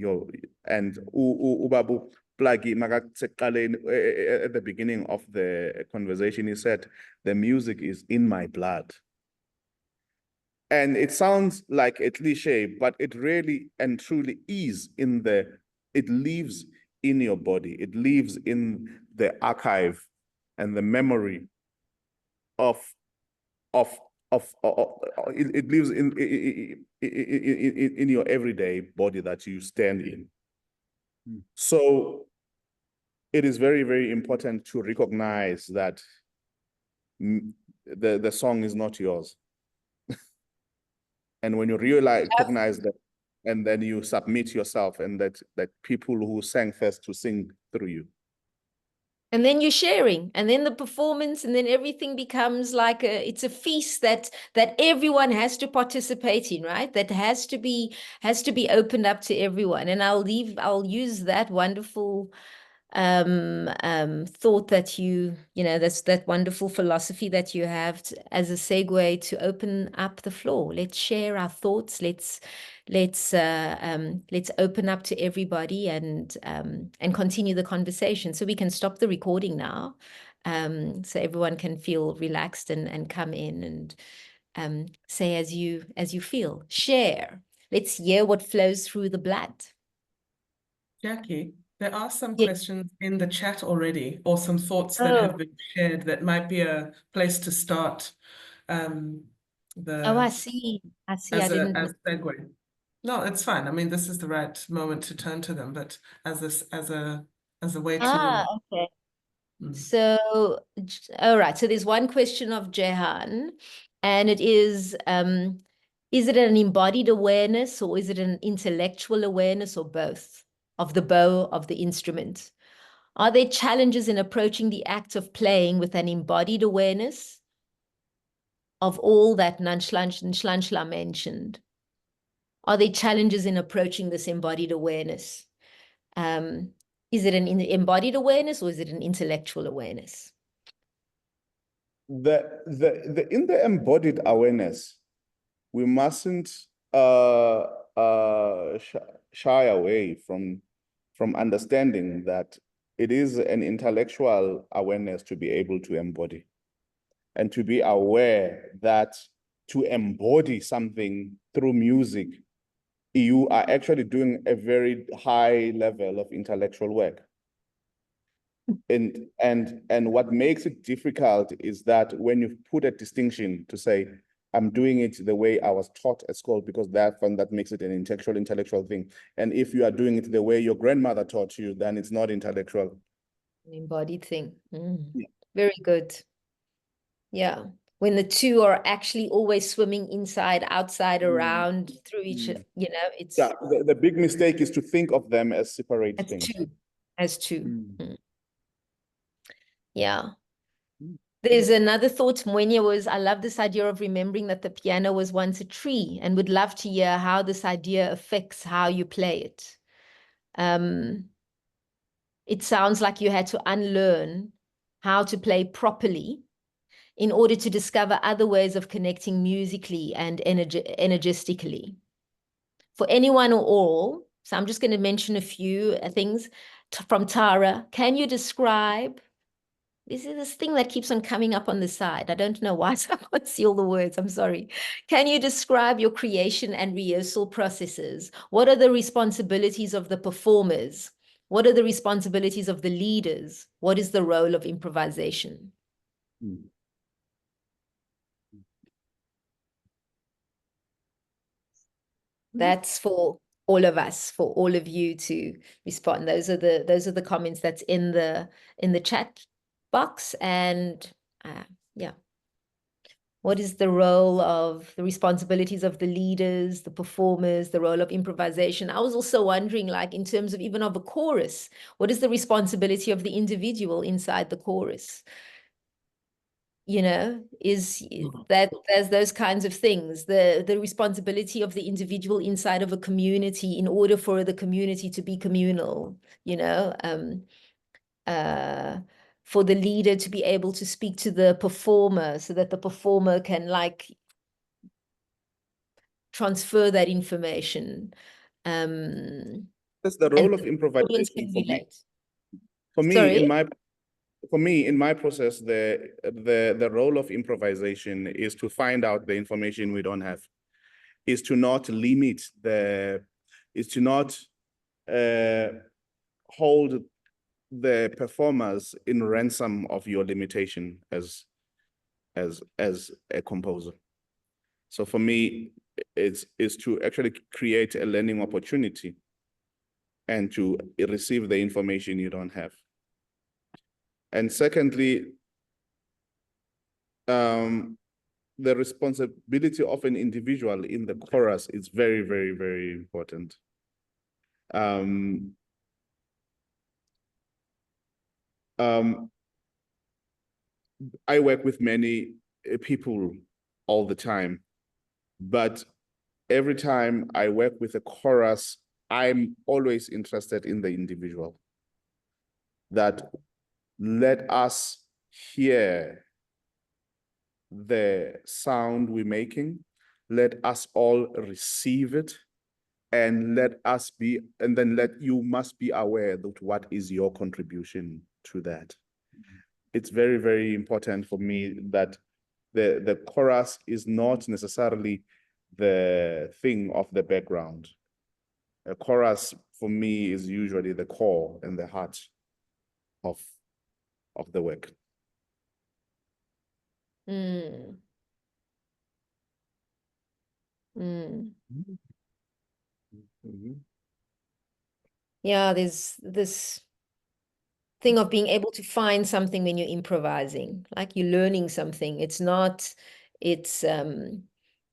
And Ubabu Plagi at the beginning of the conversation, he said, the music is in my blood. And it sounds like a cliche, but it really and truly is it lives in your body. It lives in the archive and the memory it lives in your everyday body that you stand in. So it is very, very important to recognize that the song is not yours. And when you recognize that, and then you submit yourself, and that people who sang first to sing through you. And then you're sharing, and then the performance, and then everything becomes like it's a feast that everyone has to participate in, right? That has to be opened up to everyone. And I'll use that wonderful thought that that's that wonderful philosophy that you have as a segue to open up the floor. Let's share our thoughts. Let's open up to everybody and continue the conversation. So we can stop the recording now, so everyone can feel relaxed and come in and say as you feel. Share. Let's hear what flows through the blood. Jackï, there are some questions in the chat already, or some thoughts that have been shared that might be a place to start. I see. As segue. No, it's fine. I mean, this is the right moment to turn to them, but as a way to. Okay. So, all right. So there's one question of Jehan, and it is it an embodied awareness, or is it an intellectual awareness, or both, of the bow of the instrument? Are there challenges in approaching the act of playing with an embodied awareness of all that Nhlanhla mentioned? Are there challenges in approaching this embodied awareness? Is it an embodied awareness, or is it an intellectual awareness? in the embodied awareness, we mustn't shy away from understanding that it is an intellectual awareness to be able to embody, and to be aware that to embody something through music, you are actually doing a very high level of intellectual work. And what makes it difficult is that when you put a distinction to say, I'm doing it the way I was taught at school, because that makes it an intellectual thing. And if you are doing it the way your grandmother taught you, then it's not intellectual. An embodied thing. Yeah. Very good. Yeah. When the two are actually always swimming inside, outside, around, through each, you know, it's... Yeah, the big mistake is to think of them as separate things. As two. Yeah. There's another thought, Mwenya, was, I love this idea of remembering that the piano was once a tree, and would love to hear how this idea affects how you play it. It sounds like you had to unlearn how to play properly in order to discover other ways of connecting musically and energistically. For anyone or all, so I'm just going to mention a few things from Tara. Can you describe... This is this thing that keeps on coming up on the side. I don't know why, so I can't see all the words. I'm sorry. Can you describe your creation and rehearsal processes? What are the responsibilities of the performers? What are the responsibilities of the leaders? What is the role of improvisation? That's for all of us, for all of you to respond. Those are the comments that's in the chat box. And yeah, what is the role of the responsibilities of the leaders, the performers, the role of improvisation? I was also wondering, like, in terms of even of a chorus, what is the responsibility of the individual inside the chorus? You know, is that there's those kinds of things, the responsibility of the individual inside of a community in order for the community to be communal, you know, for the leader to be able to speak to the performer so that the performer can, like, transfer that information. That's the role of improvisation for me. For me, in my process, the role of improvisation is to find out the information we don't have, is to not limit is to not hold the performers in ransom of your limitation as a composer. So for me, is to actually create a learning opportunity and to receive the information you don't have. And secondly, the responsibility of an individual in the chorus is very, very, very important. I work with many people all the time, but every time I work with a chorus, I'm always interested in the individual. That let us hear the sound we're making, let us all receive it, and then you must be aware that what is your contribution to that. It's very, very important for me that the chorus is not necessarily the thing of the background. A chorus for me is usually the core and the heart of the work. Yeah, there's this thing of being able to find something when you're improvising, like you're learning something. It's not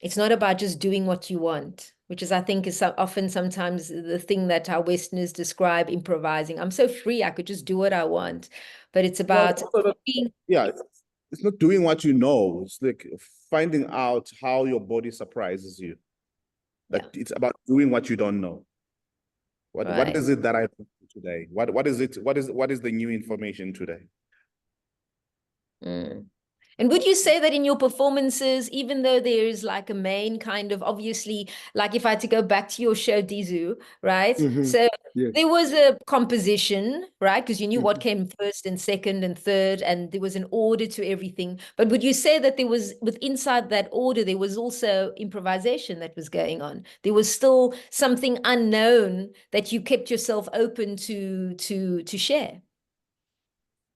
about just doing what you want, which is, I think, is often sometimes the thing that our Westerners describe improvising. I'm so free, I could just do what I want. But it's about it's not doing what you know. It's like finding out how your body surprises you. Like it's about doing what you don't know. What is it that I do today? What is it? What is the new information today? And And would you say that in your performances, even though there is like a main kind of, obviously, like if I had to go back to your show, Dizu, right? So Yes. there was a composition, right? Because you knew what came first and second and third, and there was an order to everything. But would you say that there was, with inside that order, there was also improvisation that was going on? There was still something unknown that you kept yourself open to share?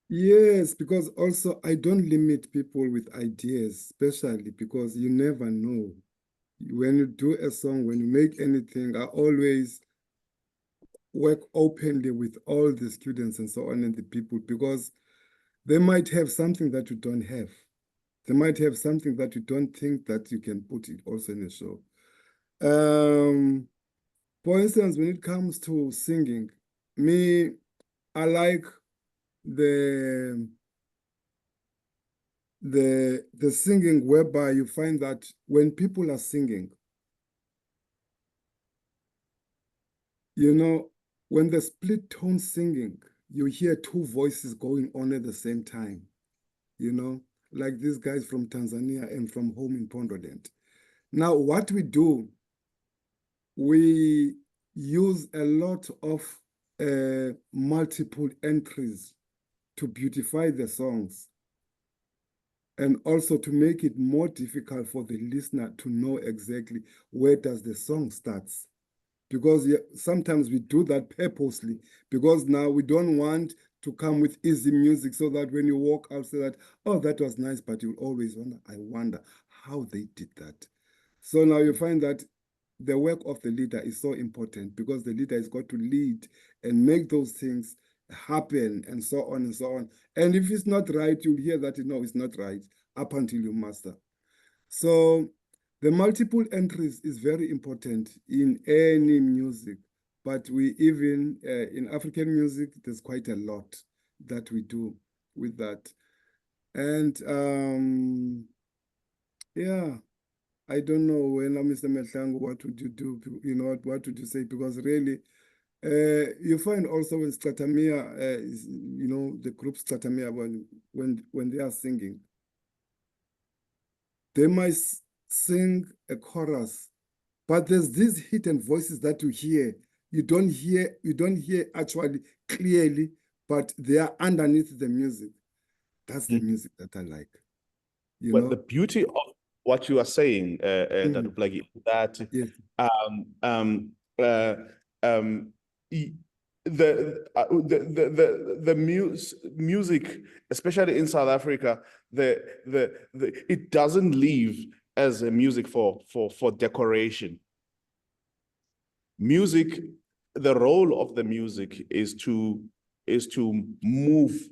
Yes, because also I don't limit people with ideas, especially because you never know. When you do a song, when you make anything, I always work openly with all the students and so on and the people, because they might have something that you don't have. They might have something that you don't think that you can put it also in a show. For instance, when it comes to singing, me, I like the singing whereby you find that when people are singing, you know, when the split tone singing, you hear two voices going on at the same time, you know, like these guys from Tanzania and from home in Pondodent. Now, what we do, we use a lot of multiple entries to beautify the songs, and also to make it more difficult for the listener to know exactly where does the song starts. Because sometimes we do that purposely, because now we don't want to come with easy music so that when you walk out, say that, oh, that was nice, but you'll always wonder, I wonder how they did that. So now you find that the work of the leader is so important, because the leader has got to lead and make those things happen and so on and so on. And if it's not right, you'll hear that, no, it's not right, up until you master. So the multiple entries is very important in any music, but we even, in African music, there's quite a lot that we do with that. And yeah, I don't know, when Mr. Mahlangu, what would you do? You know, what would you say? Because really, you find also when Stratamia, you know, the group Stratamia, when they are singing, they might sing a chorus, but there's these hidden voices that you hear. You don't hear actually clearly, but they are underneath the music. That's the music that I like. You But know? the beauty of what you are saying, Dr. Plaatjies, that Yes. Music, especially in South Africa, it doesn't leave as a music for decoration. Music, the role of the music is to move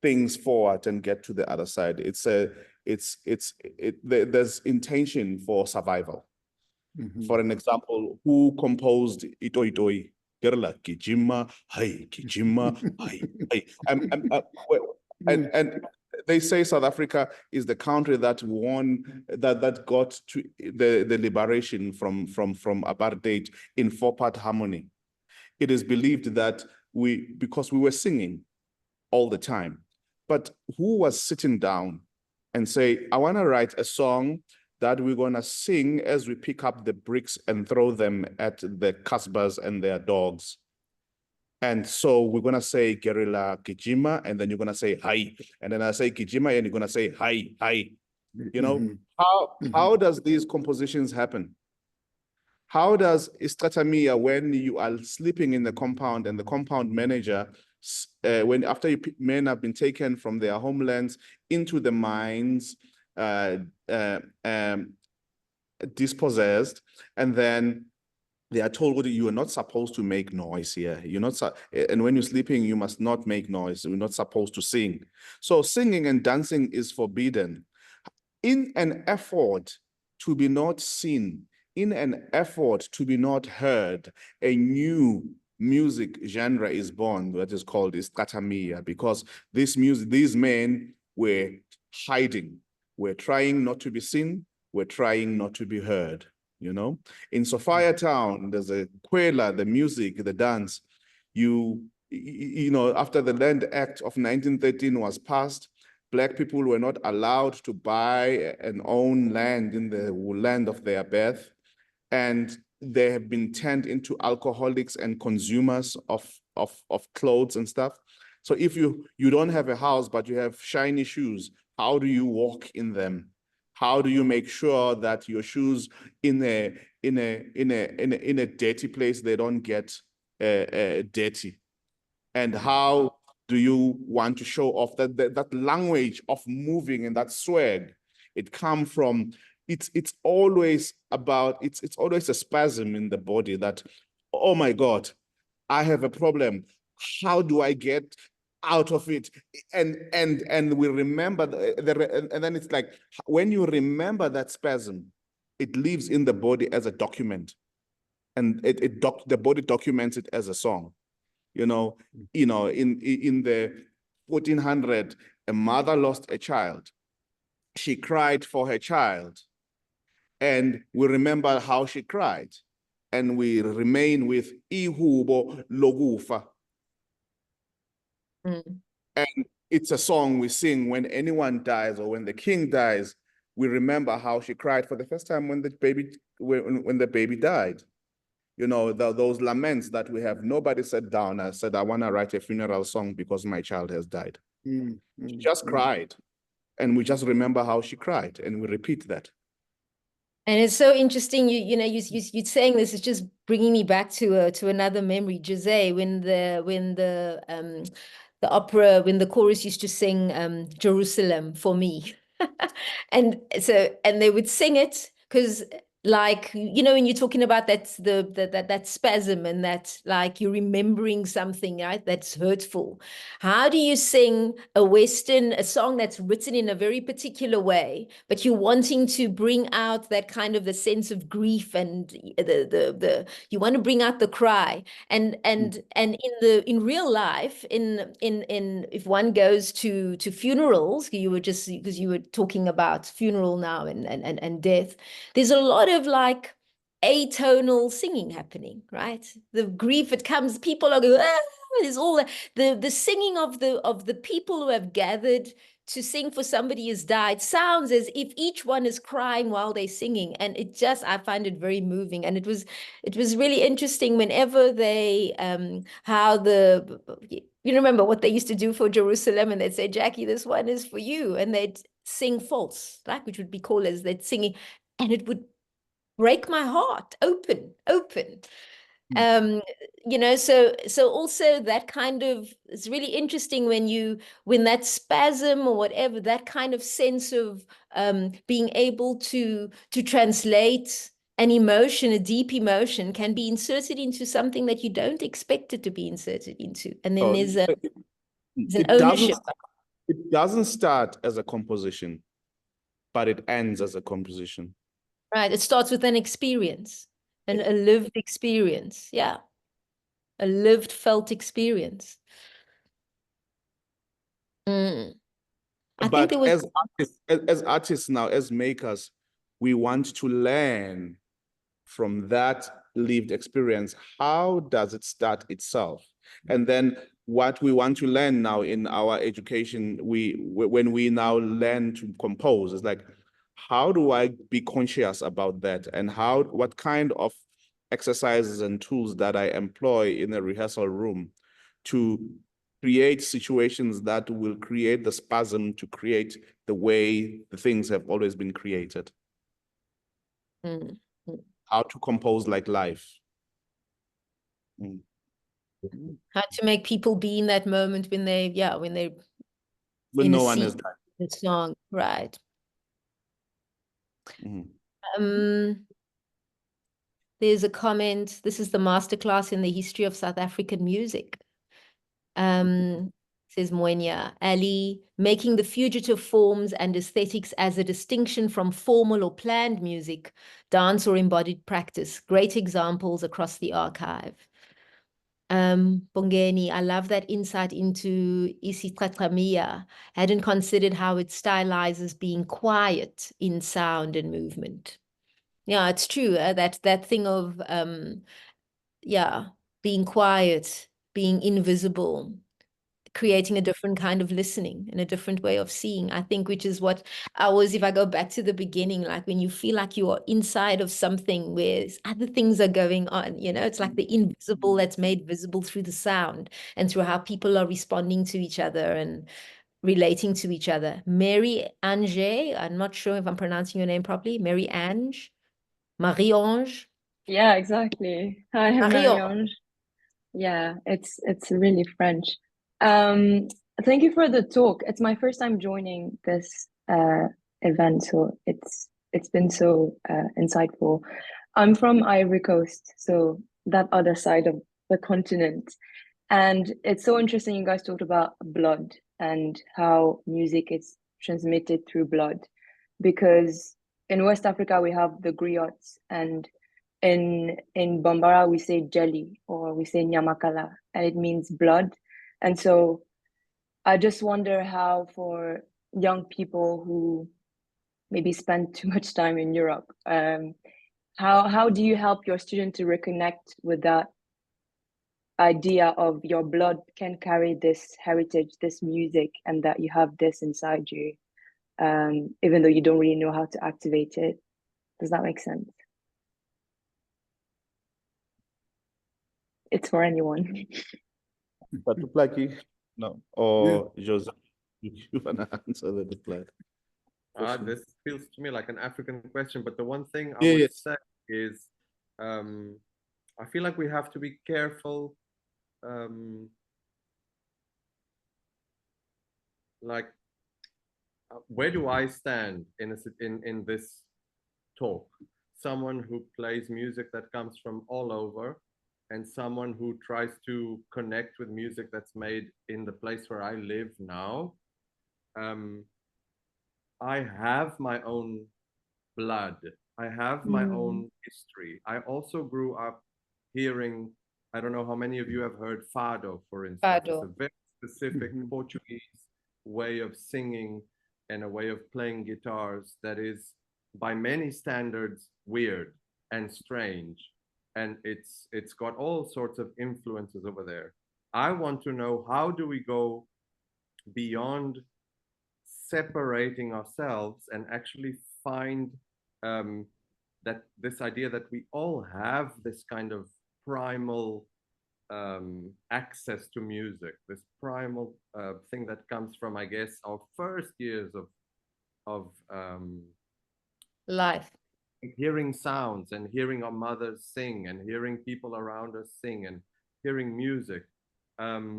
things forward and get to the other side. There's intention for survival. For an example, who composed Itoi Itoi? Gerla Kijima, hi Kijima, hi. And they say South Africa is the country that won, that got to the liberation from apartheid in 4-part harmony. It is believed that because we were singing all the time, but who was sitting down and say, I want to write a song that we're going to sing as we pick up the bricks and throw them at the Casbahs and their dogs. And so we're going to say Guerrilla Kijima, and then you're going to say hi. And then I say Kijima, and you're going to say hi, hi. You know, how does these compositions happen? How does Istratamia, when you are sleeping in the compound and the compound manager, after men have been taken from their homelands into the mines, dispossessed, and then they are told you are not supposed to make noise here. You're not, and when you're sleeping, you must not make noise. You're not supposed to sing. So singing and dancing is forbidden. In an effort to be not seen, in an effort to be not heard, a new music genre is born that is called Istratamia, because these men were hiding, were trying not to be seen, were trying not to be heard. You know, in Sophia Town, there's a kwela, the music, the dance. You know, after the Land Act of 1913 was passed, Black people were not allowed to buy and own land in the land of their birth. And they have been turned into alcoholics and consumers of clothes and stuff. So if you don't have a house, but you have shiny shoes, how do you walk in them? How do you make sure that your shoes in a dirty place, they don't get dirty? And how do you want to show off that language of moving and that swag? It comes from, it's always about, it's always a spasm in the body that, oh my God, I have a problem. How do I get out of it? And we remember and then it's like, when you remember that spasm, it lives in the body as a document, and the body documents it as a song. In the 1400, a mother lost a child. She cried for her child, and we remember how she cried, and we remain with ihubo logufa. And it's a song we sing when anyone dies or when the king dies. We remember how she cried for the first time when the baby died. Those laments that we have. Nobody sat down and said, I want to write a funeral song because my child has died. She just cried, and we just remember how she cried, and we repeat that. And it's so interesting, you saying this is just bringing me back to another memory, José, when the opera, when the chorus used to sing Jerusalem for me. And they would sing it because, like, when you're talking about that spasm and that, like, you're remembering something, right, that's hurtful. How do you sing a song that's written in a very particular way, but you're wanting to bring out that kind of the sense of grief, and you want to bring out the cry, and in real life, if one goes to funerals, because you were talking about funeral now and death, there's a lot of like atonal singing happening, right? The grief, it comes, people are going, there's all the singing of the people who have gathered to sing for somebody who's died sounds as if each one is crying while they're singing. And I find it very moving. And it was really interesting whenever they, you remember what they used to do for Jerusalem, and they'd say, Jackï, this one is for you. And they'd sing false, right? Which would be called as they'd singing, and it would break my heart open. So also that kind of, it's really interesting when that spasm or whatever, that kind of sense of being able to translate an emotion, a deep emotion, can be inserted into something that you don't expect it to be inserted into. And then there's an ownership. It doesn't start as a composition, but it ends as a composition. Right. It starts with an experience, a lived experience. Yeah. A lived, felt experience. I think there was... as artists now, as makers, we want to learn from that lived experience. How does it start itself? And then what we want to learn now in our education, when we now learn to compose, is like, how do I be conscious about that? And what kind of exercises and tools that I employ in a rehearsal room to create situations that will create the spasm, to create the way the things have always been created. How to compose like life. How to make people be in that moment when no one has died. The song, right? There's a comment. This is the masterclass in the history of South African music. Says Moenia, Ali, making the fugitive forms and aesthetics as a distinction from formal or planned music, dance or embodied practice. Great examples across the archive. Bongeni, I love that insight into isiqaqamia. Hadn't considered how it stylizes being quiet in sound and movement. Yeah, it's true. That thing of being quiet, being invisible. creating a different kind of listening and a different way of seeing, I think, which is what I was, if I go back to the beginning, like when you feel like you are inside of something where other things are going on, you know, it's like the invisible that's made visible through the sound and through how people are responding to each other and relating to each other. Mary Ange, I'm not sure if I'm pronouncing your name properly, Mary Ange, Marie-Ange. Yeah, exactly. Hi, I'm Marie-Ange. Marie-Ange. Yeah, it's really French. Thank you for the talk. It's my first time joining this event, so it's been so insightful. I'm from Ivory Coast, so that other side of the continent. And it's so interesting you guys talked about blood and how music is transmitted through blood. Because in West Africa we have the griots, and in Bambara we say jelly or we say nyamakala, and it means blood. And so I just wonder how, for young people who maybe spend too much time in Europe, how do you help your student to reconnect with that idea of your blood can carry this heritage, this music, and that you have this inside you, even though you don't really know how to activate it? Does that make sense? It's for anyone. But Plaatjies, no, or José, you wanna answer the reply? This feels to me like an African question, but the one thing I Yeah, would yes. say is, I feel like we have to be careful. Like, where do I stand in this talk? Someone who plays music that comes from all over, and someone who tries to connect with music that's made in the place where I live now. I have my own blood. I have my own history. I also grew up hearing, I don't know how many of you have heard fado, for instance. Fado. It's a very specific Portuguese way of singing and a way of playing guitars that is, by many standards, weird and strange. And it's got all sorts of influences over there. I want to know, how do we go beyond separating ourselves and actually find that this idea that we all have this kind of primal access to music, this primal thing that comes from, I guess, our first years of Life. hearing sounds and hearing our mothers sing and hearing people around us sing and hearing music. I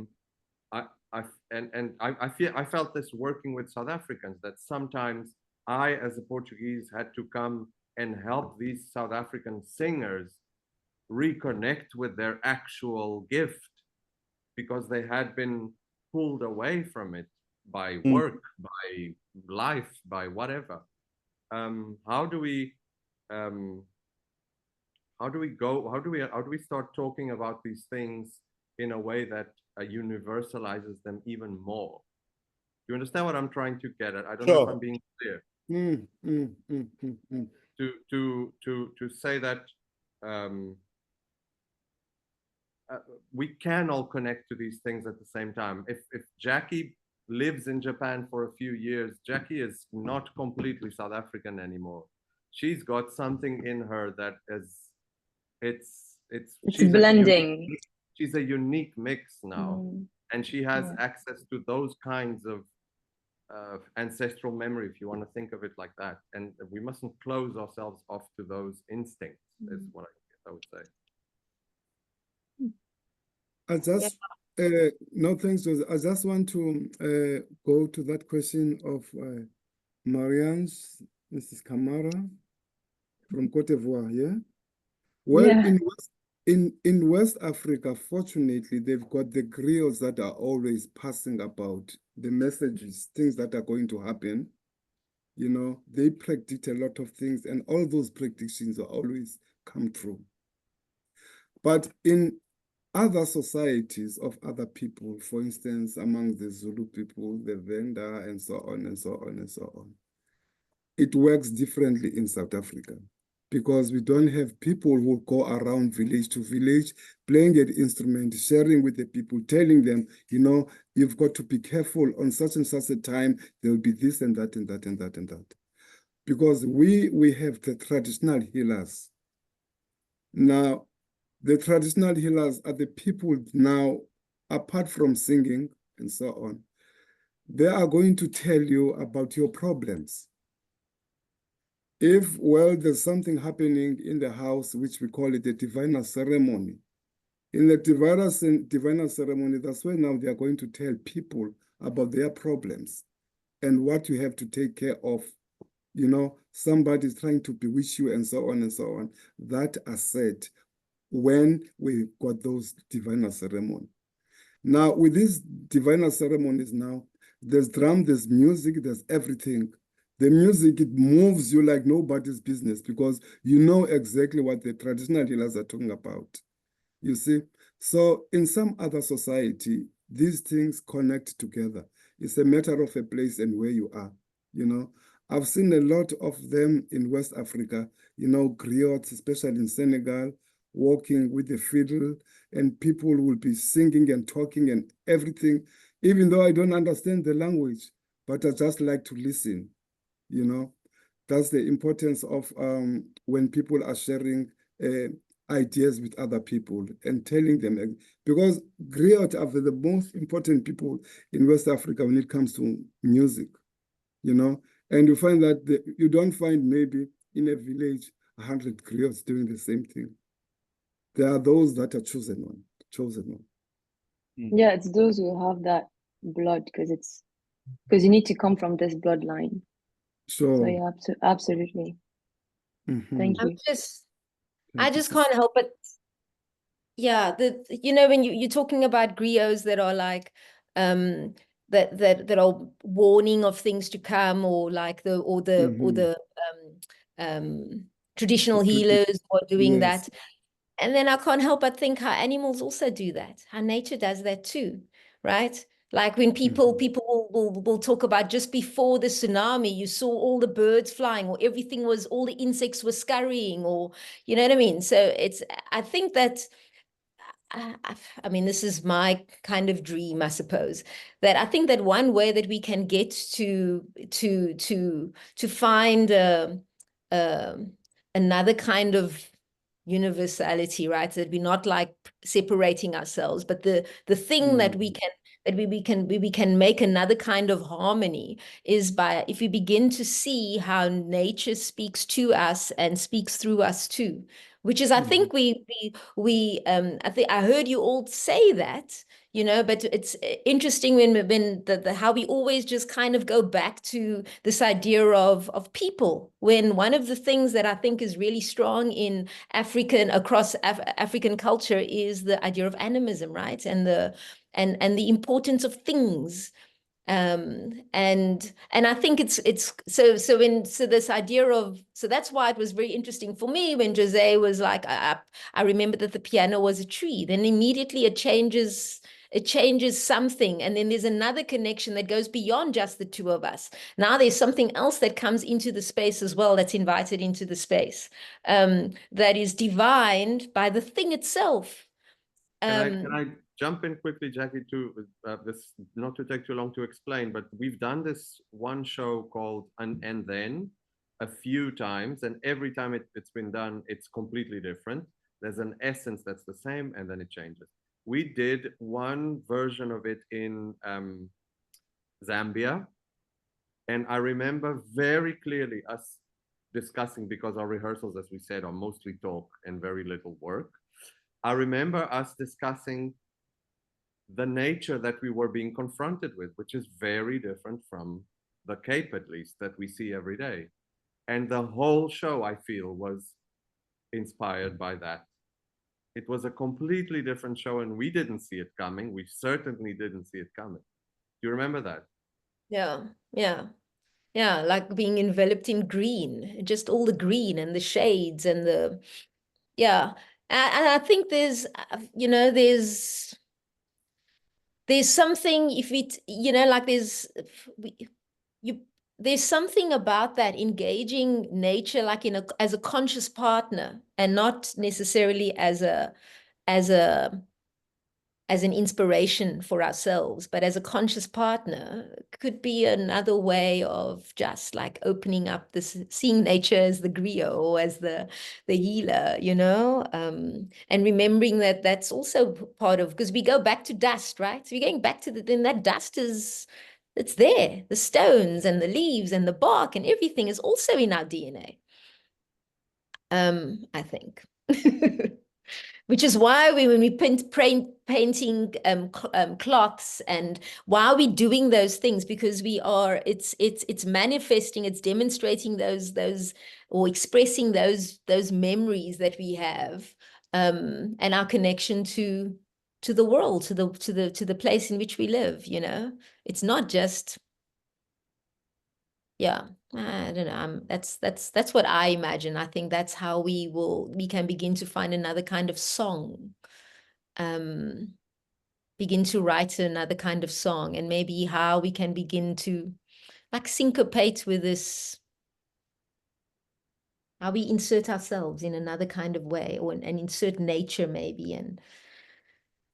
felt this working with South Africans, that sometimes I, as a Portuguese, had to come and help these South African singers reconnect with their actual gift, because they had been pulled away from it by work, by life, by whatever. How do we start talking about these things in a way that universalizes them even more? Do you understand what I'm trying to get at? I don't know if I'm being clear. To say that we can all connect to these things at the same time. If jackï lives in Japan for a few years, jackï is not completely South African anymore. She's got something in her that is, it's blending. She's a unique mix now, and she has access to those kinds of ancestral memory, if you want to think of it like that. And we mustn't close ourselves off to those instincts, is what I would say. I just, no thanks, José. I just want to go to that question of Marianne's, Mrs. Kamara from Cote d'Ivoire, yeah? Well, in West Africa, fortunately, they've got the griots that are always passing about the messages, things that are going to happen. You know, they predict a lot of things, and all those predictions are always come true. But in other societies of other people, for instance, among the Zulu people, the Venda, and so on and so on and so on, it works differently in South Africa. because we don't have people who go around village to village playing an instrument, sharing with the people, telling them, you know, you've got to be careful on such and such a time, there will be this and that and that and that and that. Because we have the traditional healers. Now, the traditional healers are the people now, apart from singing and so on, they are going to tell you about your problems. If, well, there's something happening in the house, which we call it the diviner ceremony. In the diviner ceremony, that's where now they are going to tell people about their problems and what you have to take care of. You know, somebody's trying to bewitch you and so on and so on. That are said when we got those diviner ceremony. Now, with these diviner ceremonies now, there's drum, there's music, there's everything. The music, it moves you like nobody's business because you know exactly what the traditional healers are talking about. You see? So in some other society, these things connect together. It's a matter of a place and where you are, you know? I've seen a lot of them in West Africa, you know, griots, especially in Senegal, walking with the fiddle, and people will be singing and talking and everything, even though I don't understand the language, but I just like to listen, you know. That's the importance of when people are sharing ideas with other people and telling them, because griot are the most important people in West Africa when it comes to music, you know. And you find that you don't find maybe in a village 100 griots doing the same thing. There are those that are chosen one. Yeah, it's those who have that blood because you need to come from this bloodline. Sure. So yeah, absolutely. Thank you. I just can't help it. Yeah, you know, when you're talking about griots that are like that are warning of things to come, or like the traditional healers are doing that. And then I can't help but think how animals also do that, how nature does that too, right? Like when people will talk about just before the tsunami, you saw all the birds flying, or all the insects were scurrying, or you know what I mean? So I think that, I mean, this is my kind of dream, I suppose, that I think that one way that we can get to find another kind of universality, right? That we're not like separating ourselves, but the thing that we can make another kind of harmony is by if we begin to see how nature speaks to us and speaks through us too, which is I think I think I heard you all say that, you know, but it's interesting when how we always just kind of go back to this idea of people, when one of the things that I think is really strong in across African culture is the idea of animism, right? And the importance of things. And I think it's so this idea of, so that's why it was very interesting for me when José was like, I remember that the piano was a tree, then immediately it changes something, and then there's another connection that goes beyond just the two of us. Now there's something else that comes into the space as well, that's invited into the space, that is divined by the thing itself. Can I jump in quickly, Jackï, to this, not to take too long to explain, but we've done this one show called And Then a few times, and every time it's been done, it's completely different. There's an essence that's the same, and then it changes. We did one version of it in Zambia, and I remember very clearly us discussing, because our rehearsals, as we said, are mostly talk and very little work. I remember us discussing the nature that we were being confronted with, which is very different from the Cape, at least, that we see every day. And the whole show, I feel, was inspired by that. It was a completely different show, and we didn't see it coming. We certainly didn't see it coming. Do you remember that? Yeah, like being enveloped in green, just all the green and the shades and the, yeah. And I think there's, you know, there's something, if it, you know, like there's something about that, engaging nature like as a conscious partner, and not necessarily as an inspiration for ourselves, but as a conscious partner, could be another way of just like opening up this, seeing nature as the griot or as the healer, you know, and remembering that that's also part of, because we go back to dust, right? So we're going back to then that dust it's there. The stones and the leaves and the bark and everything is also in our DNA. I think. Which is why when we painting cloths, and why are we doing those things? Because it's manifesting, it's demonstrating those or expressing those memories that we have, and our connection to the world, to the place in which we live. You know, it's not just. Yeah, I don't know. That's what I imagine. I think that's how we can begin to find another kind of song, begin to write another kind of song, and maybe how we can begin to like syncopate with this, how we insert ourselves in another kind of way, and insert nature maybe and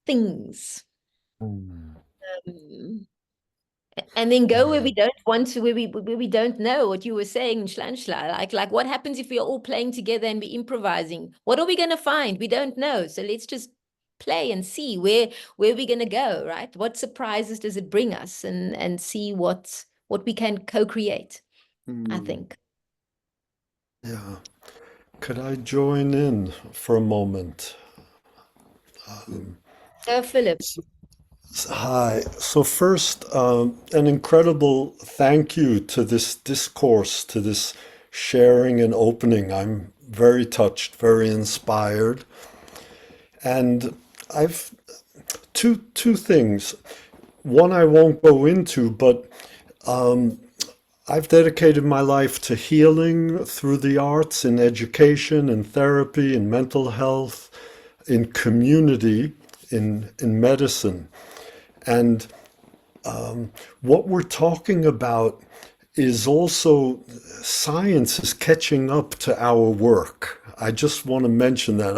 things. And then go where we don't want to, where we don't know. What you were saying, Nhlanhla, like what happens if we're all playing together and we're improvising? What are we going to find? We don't know. So let's just play and see where we're going to go, right? What surprises does it bring us, and see what we can co-create, I think. Yeah. Could I join in for a moment? Philip. Hi. So first, an incredible thank you to this discourse, to this sharing and opening. I'm very touched, very inspired. And I've two things. One I won't go into, but I've dedicated my life to healing through the arts, in education, in therapy, in mental health, in community, in medicine. And what we're talking about is also, science is catching up to our work. I just want to mention that.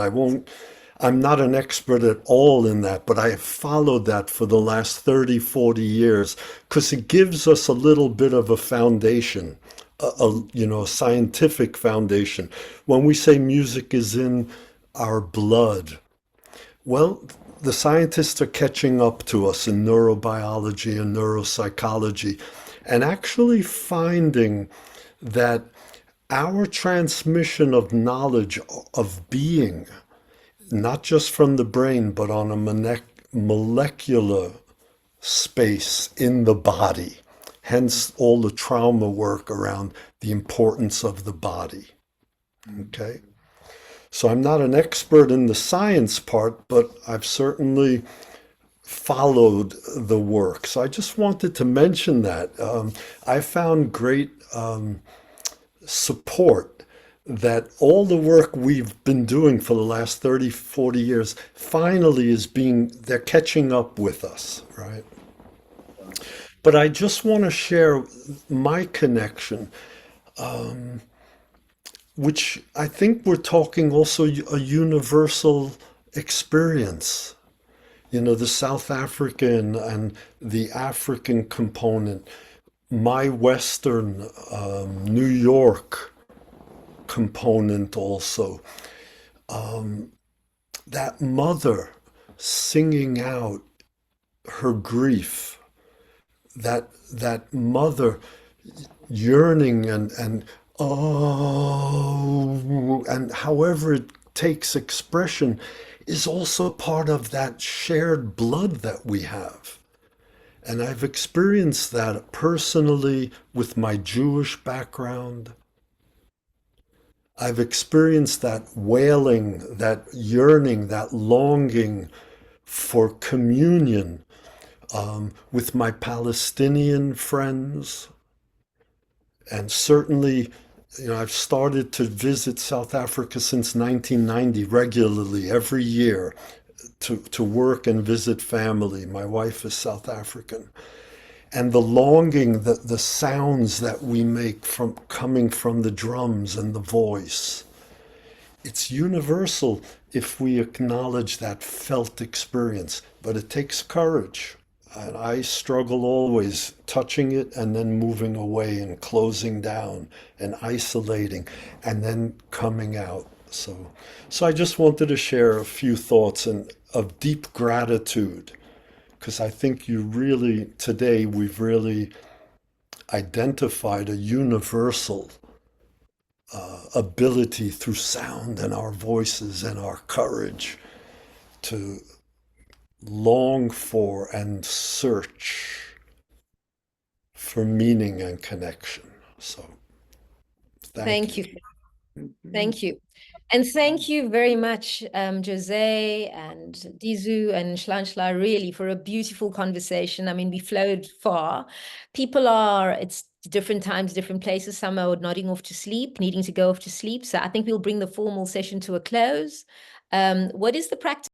I'm not an expert at all in that, but I have followed that for the last 30, 40 years, because it gives us a little bit of a foundation, a scientific foundation. When we say music is in our blood, well, the scientists are catching up to us in neurobiology and neuropsychology, and actually finding that our transmission of knowledge of being, not just from the brain, but on a molecular space in the body, hence all the trauma work around the importance of the body. Okay? So I'm not an expert in the science part, but I've certainly followed the work. So I just wanted to mention that. I found great support that all the work we've been doing for the last 30, 40 years finally they're catching up with us, right? But I just want to share my connection, which I think we're talking also a universal experience. The South African and the African component, my Western New York component also. That mother singing out her grief, that mother yearning and oh, and however it takes expression, is also part of that shared blood that we have. And I've experienced that personally with my Jewish background. I've experienced that wailing, that yearning, that longing for communion with my Palestinian friends. And certainly, I've started to visit South Africa since 1990 regularly, every year, to work and visit family. My wife is South African. and the longing, the sounds that we make from coming from the drums and the voice. It's universal if we acknowledge that felt experience, but it takes courage. And I struggle always touching it and then moving away and closing down and isolating and then coming out. So I just wanted to share a few thoughts of deep gratitude, because I think today we've really identified a universal ability through sound and our voices and our courage to long for and search for meaning and connection. So thank you. Thank you. And thank you very much, José and Dizu and Nhlanhla, really, for a beautiful conversation. I mean, we flowed far. It's different times, different places. Some are nodding off to sleep, needing to go off to sleep. So I think we'll bring the formal session to a close. What is the practice?